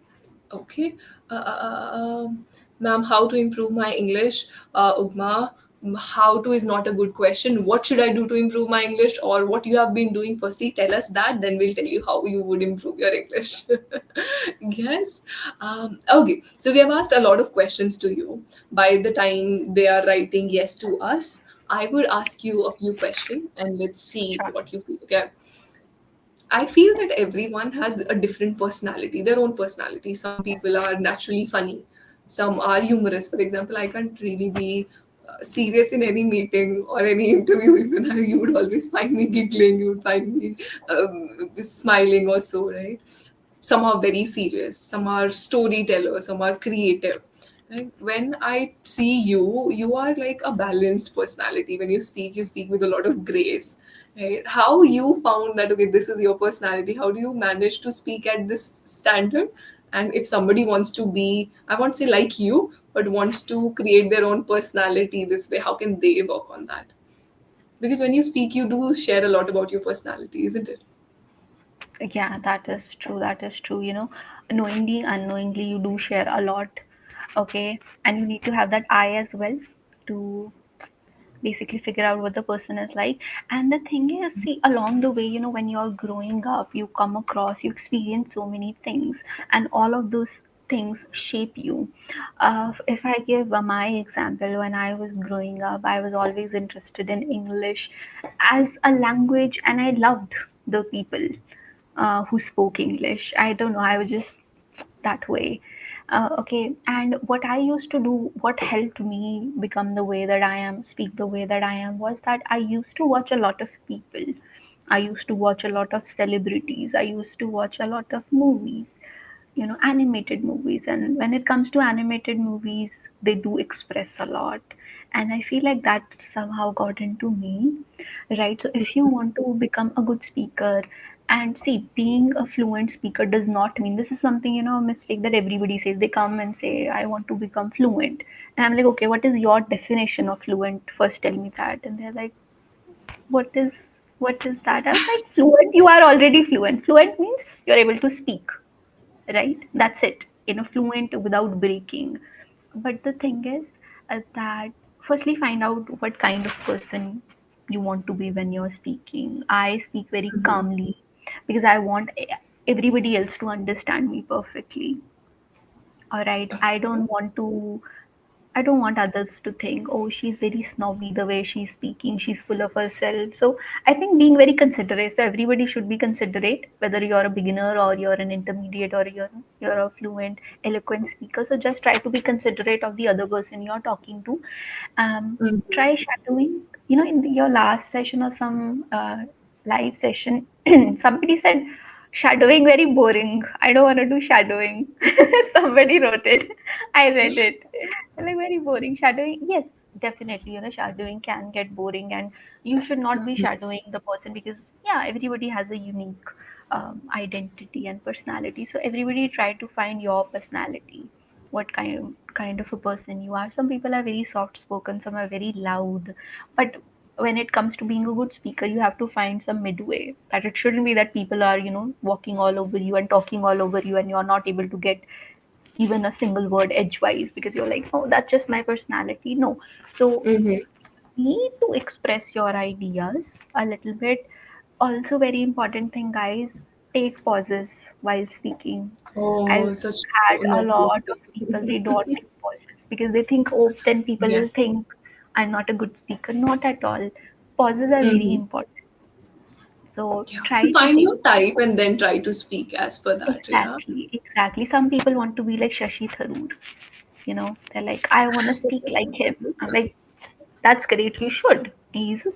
Okay. Ma'am, how to improve my English? Ugma, how to is not a good question. What should I do to improve my English, or what you have been doing? Firstly, tell us that, then we'll tell you how you would improve your English. Yes. Okay. So we have asked a lot of questions to you. By the time they are writing yes to us, I would ask you a few questions and let's see Sure. what you feel. Okay. I feel that everyone has a different personality, their own personality. Some people are naturally funny, some are humorous. For example, I can't really be serious in any meeting or any interview. Even you would always find me giggling, you would find me smiling or so, right? Some are very serious, some are storytellers, some are creative. Like when I see you, you are like a balanced personality. When you speak with a lot of grace. Right? How you found that okay, this is your personality? How do you manage to speak at this standard? And if somebody wants to be, I won't say like you, but wants to create their own personality this way, how can they work on that? Because when you speak, you do share a lot about your personality, isn't it? Yeah, that is true. That is true. Knowingly, unknowingly, you do share a lot. Okay. And you need to have that eye as well to basically figure out what the person is like. And the thing is, see, along the way, when you're growing up, you come across, you experience so many things, and all of those things shape you. If I give my example, when I was growing up, I was always interested in English as a language, and I loved the people who spoke English. I don't know, I was just that way. Okay, and what I used to do, what helped me become the way that I am, speak the way that I am, was that I used to watch a lot of people. I used to watch a lot of celebrities. I used to watch a lot of movies, animated movies. And when it comes to animated movies, they do express a lot. And I feel like that somehow got into me, right? So if you want to become a good speaker, and see, being a fluent speaker does not mean, this is something, a mistake that everybody says. They come and say, I want to become fluent. And I'm like, okay, what is your definition of fluent? First tell me that. And they're like, what is what is that? I was like, fluent, you are already fluent. Fluent means you're able to speak, right? That's it. Fluent without breaking. But the thing is that firstly, find out what kind of person you want to be when you're speaking. I speak very calmly because I want everybody else to understand me perfectly. All right. I don't want others to think, oh, she's very snobby the way she's speaking, she's full of herself. So I think being very considerate, so everybody should be considerate, whether you're a beginner or you're an intermediate or you're a fluent, eloquent speaker. So just try to be considerate of the other person you're talking to. Try shadowing. In your last session or some live session, somebody said shadowing very boring. I don't want to do shadowing. Somebody wrote it. I read it. Like very boring. Shadowing, yes, definitely. Shadowing can get boring, and you should not be shadowing the person because, yeah, everybody has a unique identity and personality. So everybody try to find your personality, what kind of a person you are. Some people are very soft spoken, some are very loud, but when it comes to being a good speaker, you have to find some midway. That it shouldn't be that people are, walking all over you and talking all over you, and you're not able to get even a single word edgewise because you're like, oh, that's just my personality. No. So Mm-hmm. need to express your ideas a little bit. Also, very important thing, guys, take pauses while speaking. Oh, I've such had a noble. lot of people, they don't take pauses because they think, oh, then people Yeah. will think I'm not a good speaker. Not at all. Pauses are very Mm-hmm. important. So Yeah. So try to find take your type and then try to speak as per that. Yeah. exactly, exactly. Some people want to be like Shashi Tharoor. They're like, I want to speak like him. I'm like, that's great. You should. He's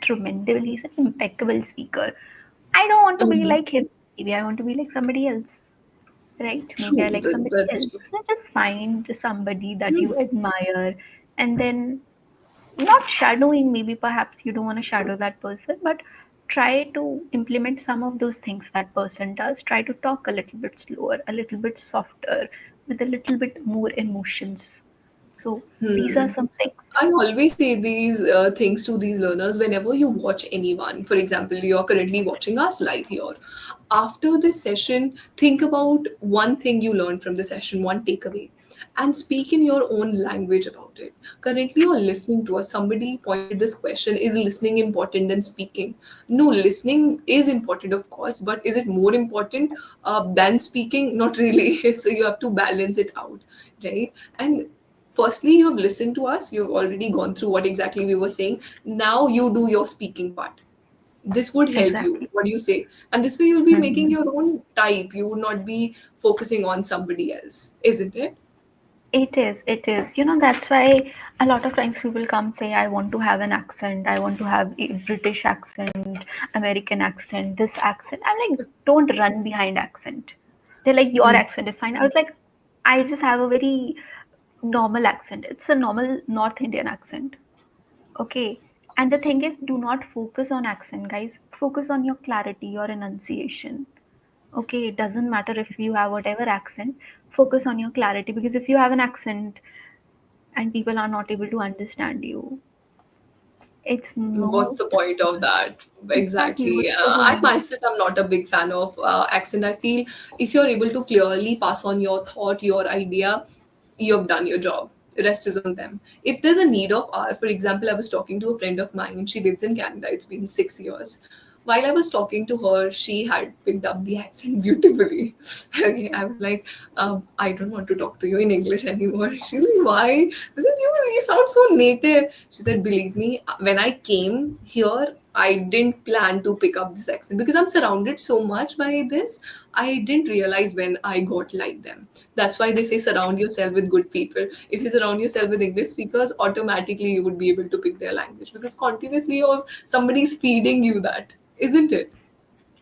tremendous. He's an impeccable speaker. I don't want to be Mm-hmm. like him. Maybe I want to be like somebody else, right? Maybe I True. like somebody That's else. true. So just find somebody that Hmm. you admire, and then not shadowing. Maybe perhaps you don't want to shadow that person, but try to implement some of those things that person does. Try to talk a little bit slower, a little bit softer, with a little bit more emotions. So these are Hmm. some things. I always say these things to these learners whenever you watch anyone. For example, you're currently watching us live here. After this session, think about one thing you learned from the session, one takeaway, and speak in your own language about it. Currently, you're listening to us. Somebody pointed this question: is listening important than speaking? No, listening is important, of course, but is it more important than speaking? Not really. So you have to balance it out, right? And firstly, you have listened to us, you've already gone through what exactly we were saying. Now you do your speaking part. This would help you. Exactly. What do you say? And this way you'll be making Mhm. your own type. You would not be focusing on somebody else, isn't it? It is, it is. That's why a lot of times people come say, I want to have an accent, I want to have a British accent, American accent, this accent. I'm like, don't run behind accent. They're like, your Mm. accent is fine. I was like, I just have a very normal accent. It's a normal North Indian accent. Okay. And the thing is, do not focus on accent, guys. Focus on your clarity, your enunciation. Okay, it doesn't matter if you have whatever accent, focus on your clarity, because if you have an accent and people are not able to understand you, it's What's no, the point of that? exactly, Exactly. what's the I point? myself am not a big fan of accent. I feel if you're able to clearly pass on your thought, your idea, you've done your job. The rest is on them. If there's a need of R, for example, I was talking to a friend of mine. She lives in Canada. It's been 6 years. while I was talking to her, she had picked up the accent beautifully. Okay, I was like, I don't want to talk to you in English anymore. She's like, why? I said, you sound so native. She said, believe me, when I came here, I didn't plan to pick up this accent because I'm surrounded so much by this. I didn't realize when I got like them. That's why they say surround yourself with good people. If you surround yourself with English speakers, automatically you would be able to pick their language because continuously or somebody's feeding you that, isn't it?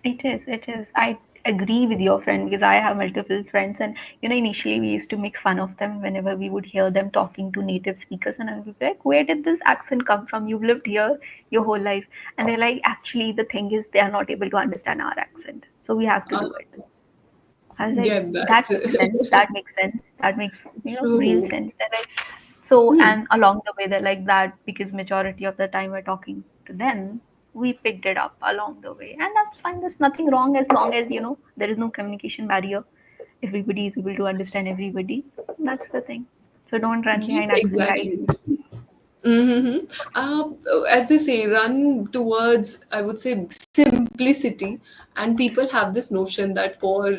It is, it is. I agree with your friend because I have multiple friends, and initially we used to make fun of them whenever we would hear them talking to native speakers, and I would be like, "Where did this accent come from? You've lived here your whole life." And they're like, "Actually, the thing is, they are not able to understand our accent, so we have to Uh, do it." I was like, get that. "That makes sense. That makes sense. That makes real True. sense." They're like, so, Hmm. and along the way, they're like that because majority of the time we're talking to them, we picked it up along the way, and that's fine. There's nothing wrong as long as there is no communication barrier. Everybody is able to understand everybody. That's the thing. So don't run Yes, behind accent, guys. exactly. Mm-hmm. As they say, run towards, I would say, simplicity. And people have this notion that for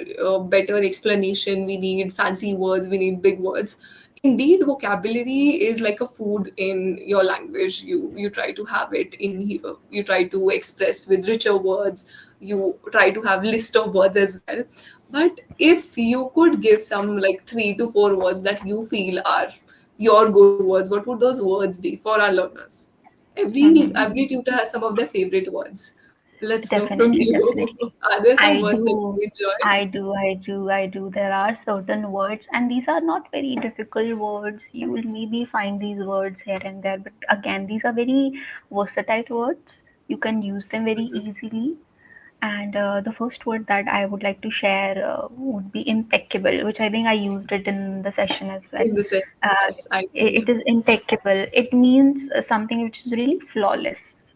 better explanation, we need fancy words, we need big words. Indeed, vocabulary is like a food in your language. You try to have it in here. You try to express with richer words. You try to have list of words as well. But if you could give some like 3 to 4 words that you feel are your good words, what would those words be for our learners? Every Mhm. tutor has some of their favorite words. Let's know from Definitely, you. definitely. Are there some I words that do, you enjoy I do. There are certain words, and these are not very difficult words. You will maybe find these words here and there, but again, these are very versatile words. You can use them very easily. And the first word that I would like to share would be impeccable, which I think I used it in the session as well. in the session? Uh, Yes, I it see. is impeccable. It means something which is really flawless,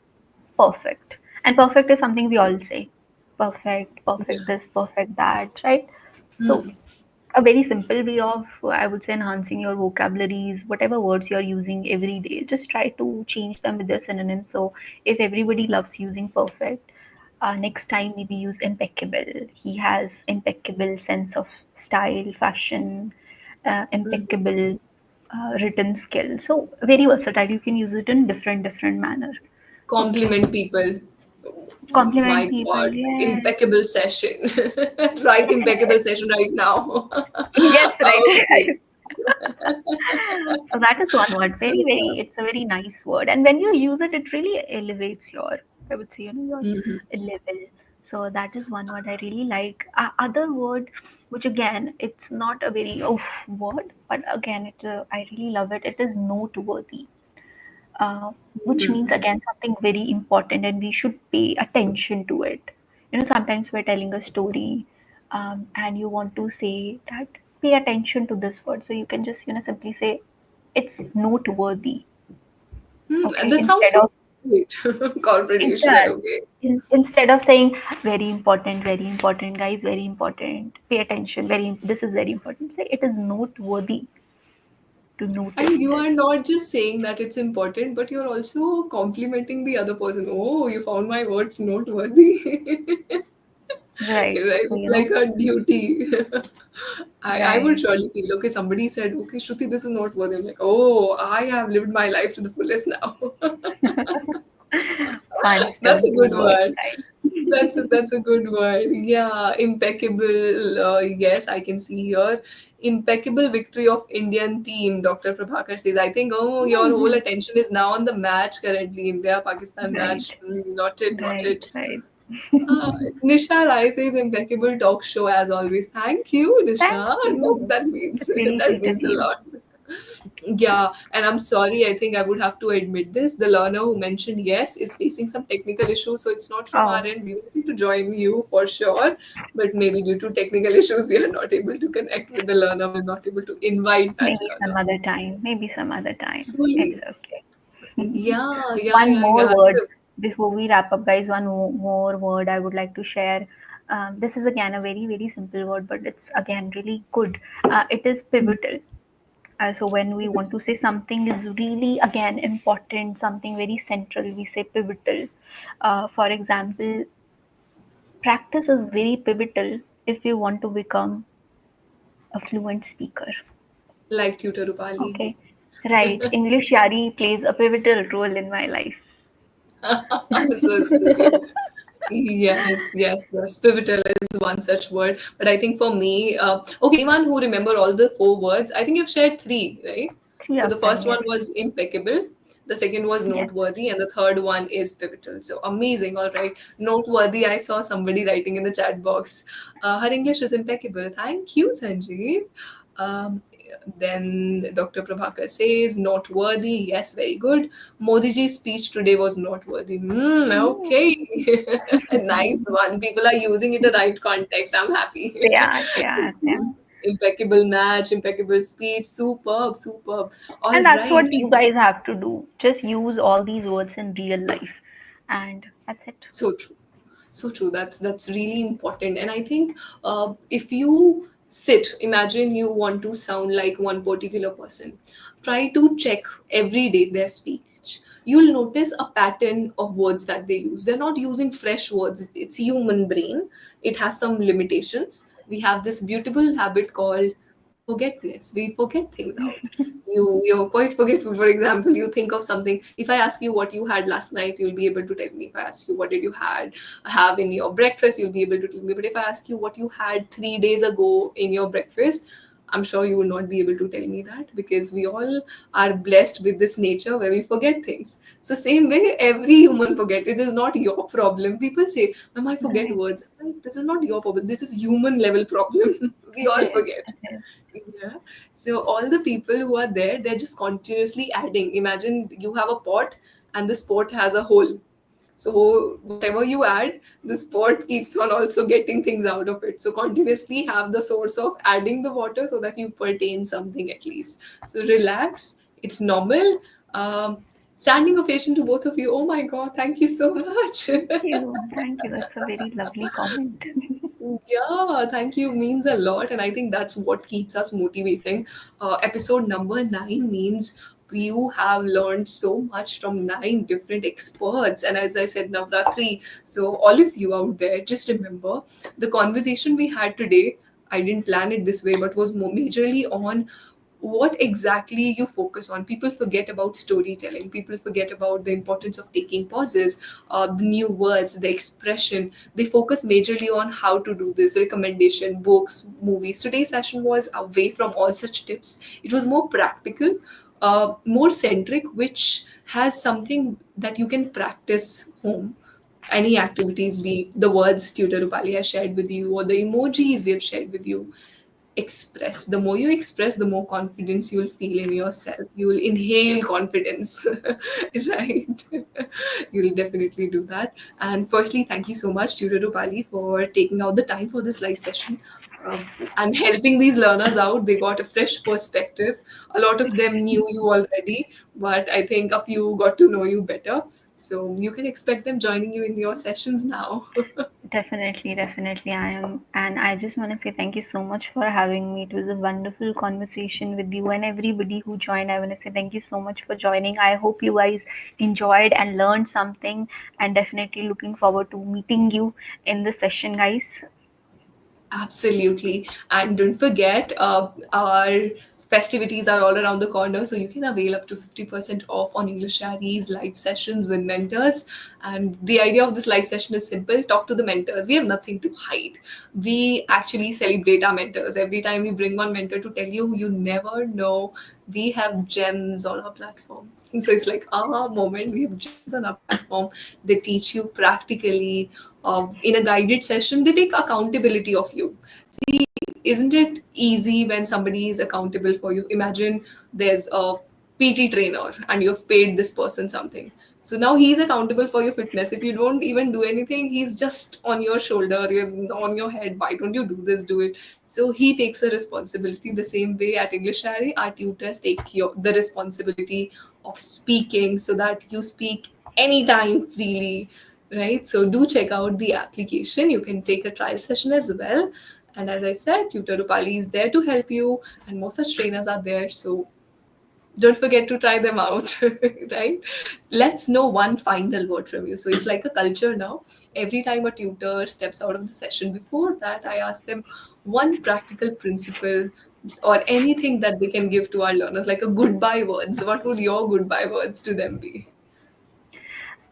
perfect. And perfect is something we all say. Perfect, perfect Yeah. this, perfect that, right? So Hmm. a very simple way of, I would say, enhancing your vocabularies, whatever words you're using every day, just try to change them with their synonyms. So if everybody loves using perfect, next time maybe use impeccable. He has impeccable sense of style, fashion, Hmm. impeccable written skill. So very versatile. You can use it in different manner. So Compliment people. compliment My people, God, yes. impeccable session. Right, impeccable session right now. Yes, right, Okay. right. So that is one word. Very, very, Super. it's a very nice word. And when you use it, it really elevates your, I would say, your Hmm. level. So that is one word I really like. Other word, which again, it's not a very word, but again, I really love it. It is noteworthy, uh, which means again something very important, and we should pay attention to it. Sometimes we're telling a story, and you want to say that pay attention to this word, so you can just simply say it's noteworthy. And Okay, that sounds instead so of great. Corporate it usually, does. okay. Instead of saying very important, guys, very important, pay attention, this is very important, say it is noteworthy to notice And you are this. not just saying that it's important, but you're also complimenting the other person. Oh, you found my words noteworthy. Right, Right? so It's like a duty. I would right. surely feel, okay, somebody said, okay, Shruti, this is not worthy. I'm like, oh, I have lived my life to the fullest now. Fun That's stuff, a good good words, one. guys. That's a good one. Yeah, impeccable. Yes, I can see here. Impeccable victory of Indian team. Dr. Prabhakar says, I think, oh, your whole Mhm. attention is now on the match currently, India Pakistan Right, match. Not it, not right, it. right. Uh, Nisha Rai says impeccable talk show as always. Thank you, Thank Nisha. you. That means It's really that sweet of means a you. lot. Yeah, and I'm sorry. I think I would have to admit this. The learner who mentioned yes is facing some technical issues, so it's not from our Oh, end. We wanted to join you for sure, but maybe due to technical issues, we are not able to connect with the learner. We're not able to invite that maybe some learner. other time. Maybe some other time. It's Truly. okay. Yeah, yeah, One yeah, more yeah. word before we wrap up, guys. One more word I would like to share. This is again a very, very simple word, but it's again really good. It is pivotal. So when we want to say something is really again important, something very central, we say pivotal. For example, Practice is very pivotal if you want to become a fluent speaker. Like Tutor Rupali. Okay, right. English Yari plays a pivotal role in my life. So sweet. Yes, yes, yes. Pivotal is one such word. But I think for me, okay, anyone who remember all the four words, I think you've shared three, right? Three So the of them, first one yes. was impeccable, the second was Yes. noteworthy, and the third one is pivotal. So amazing. All right. Noteworthy, I saw somebody writing in the chat box. Her English is impeccable. Thank you, Sanjeev. Um, then Dr. Prabhakar says, noteworthy. Yes, very good. Modi ji's speech today was noteworthy. Okay. Nice one. People are using it in the right context. I'm happy. They are, they are, they are. Impeccable match, impeccable speech. Superb, superb. All And that's right. what you guys have to do. Just use all these words in real life. And that's it. So true. So true. That's really important. And I think if you sit, imagine you want to sound like one particular person. Try to check every day their speech. You'll notice a pattern of words that they use. They're not using fresh words. It's human brain. It has some limitations. We have this beautiful habit called forgetness. We forget things out. You're quite forgetful. For example, you think of something. If I ask you what you had last night, you'll be able to tell me. If I ask you what did you have in your breakfast, you'll be able to tell me. But if I ask you what you had 3 days ago in your breakfast, I'm sure you will not be able to tell me that, because we all are blessed with this nature where we forget things. So same way, every human forget. It is not your problem. People say, "Ma'am, I forget Right. words." Like, this is not your problem. This is human level problem. We It all is. forget. It is. Yeah. So all the people who are there, they're just continuously adding. Imagine you have a pot and this pot has a hole. So whatever you add, this pot keeps on also getting things out of it. So continuously have the source of adding the water so that you pertain something at least. So relax. It's normal. Standing ovation to both of you. Oh my God, thank you so much. Thank you. Thank you. That's a very lovely comment. Yeah, thank you means a lot, and I think that's what keeps us motivating. Episode number 9 means you have learned so much from 9 different experts, and as I said, Navratri. So, all of you out there, just remember the conversation we had today. I didn't plan it this way, but was majorly on what exactly you focus on. People forget about storytelling, people forget about the importance of taking pauses, the new words, the expression. They focus majorly on how to do this, recommendation, books, movies. Today's session was away from all such tips. It was more practical, more centric, which has something that you can practice home. Any activities, be the words Tutor Rupali has shared with you or the emojis we have shared with you. Express. The more you express, the more confidence you'll feel in yourself. You will inhale confidence. Right. You'll definitely do that. And firstly, thank you so much, Tutor Rupali, for taking out the time for this live session, and helping these learners out. They got a fresh perspective. A lot of them knew you already, but I think a few got to know you better, so you can expect them joining you in your sessions now. Definitely, definitely. I am. And I just want to say thank you so much for having me. It was a wonderful conversation with you and everybody who joined. I want to say thank you so much for joining. I hope you guys enjoyed and learned something, and definitely looking forward to meeting you in the session, guys. Absolutely. And don't forget, our festivities are all around the corner, so you can avail up to 50% off on English Yaari's live sessions with mentors. And the idea of this live session is simple: talk to the mentors. We have nothing to hide. We actually celebrate our mentors. Every time we bring one mentor to tell you, you never know, we have gems on our platform. So it's like our moment. We have gems on our platform. They teach you practically. In a guided session, they take accountability of you. See, isn't it easy when somebody is accountable for you? Imagine there's a PT trainer and you've paid this person something. So now he's accountable for your fitness. If you don't even do anything, he's just on your shoulder, he's on your head. Why don't you do this? Do it. So he takes the responsibility. The same way at EnglishYaari, our tutors take the responsibility of speaking so that you speak anytime freely, right? So do check out the application. You can take a trial session as well. And as I said, Tutor Rupali is there to help you, and most such trainers are there. So don't forget to try them out. Right? Let's know one final word from you. So it's like a culture now. Every time a tutor steps out of the session, before that I ask them one practical principle or anything that they can give to our learners, like a goodbye words. What would your goodbye words to them be?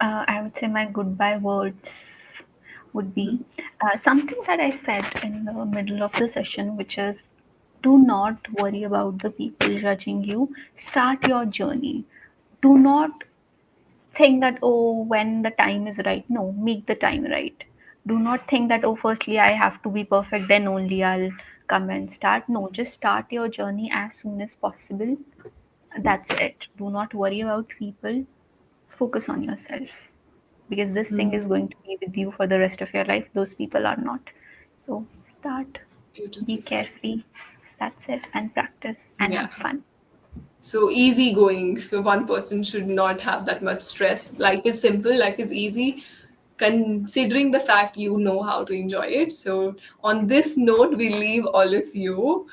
I would say my goodbye words would be Mhm. something that I said in the middle of the session, which is do not worry about the people judging you. Start your journey. Do not think that, oh, when the time is right. No, make the time right. Do not think that, oh, firstly, I have to be perfect, then only I'll come and start. No, just start your journey as soon as possible. That's it. Do not worry about people. Focus on yourself because this thing is going to be with you for the rest of your life. Those people are not. So start, be Beautifully said. carefree. That's it, and practice and Yeah. have fun. So easy going. One person should not have that much stress. Life is simple, life is easy, considering the fact you know how to enjoy it. So, on this note, we leave all of you.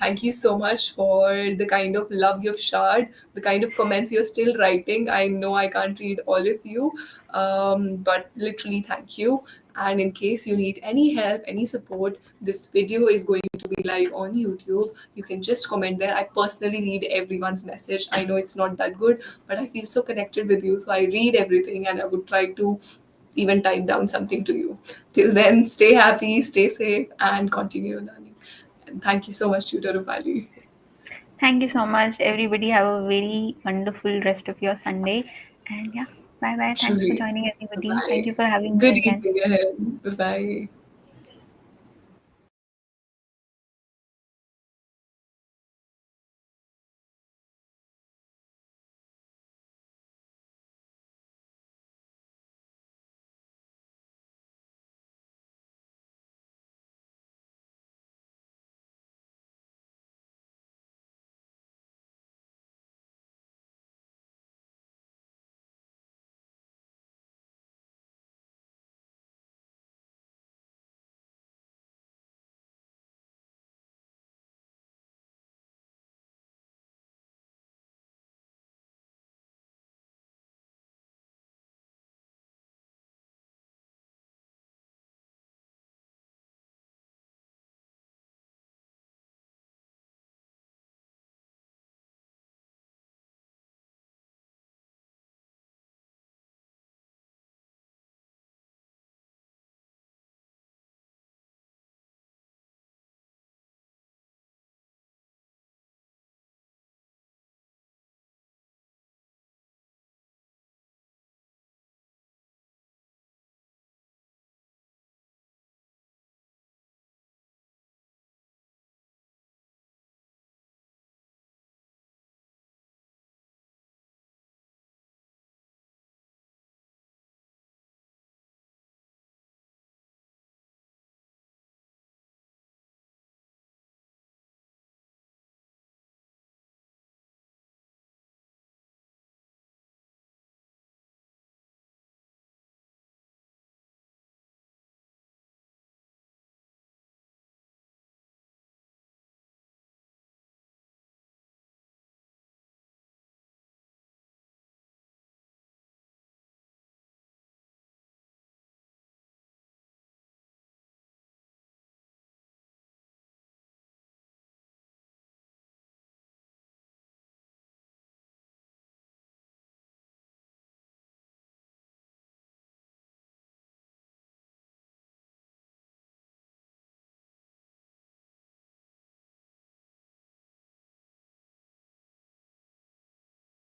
Thank you so much for the kind of love you've shared, the kind of comments you're still writing. I know I can't read all of you, but literally, thank you. And in case you need any help, any support, this video is going to be live on YouTube. You can just comment there. I personally read everyone's message. I know it's not that good, but I feel so connected with you. So I read everything and I would try to even type down something to you. Till then, stay happy, stay safe, and continue learning. And thank you so much, Tutor Rupali. Thank you so much, everybody. Have a very wonderful rest of your Sunday. And yeah, bye bye. Thanks for Truly. joining, everybody. Thank Bye. you for having me Good again. evening ahead. Bye bye.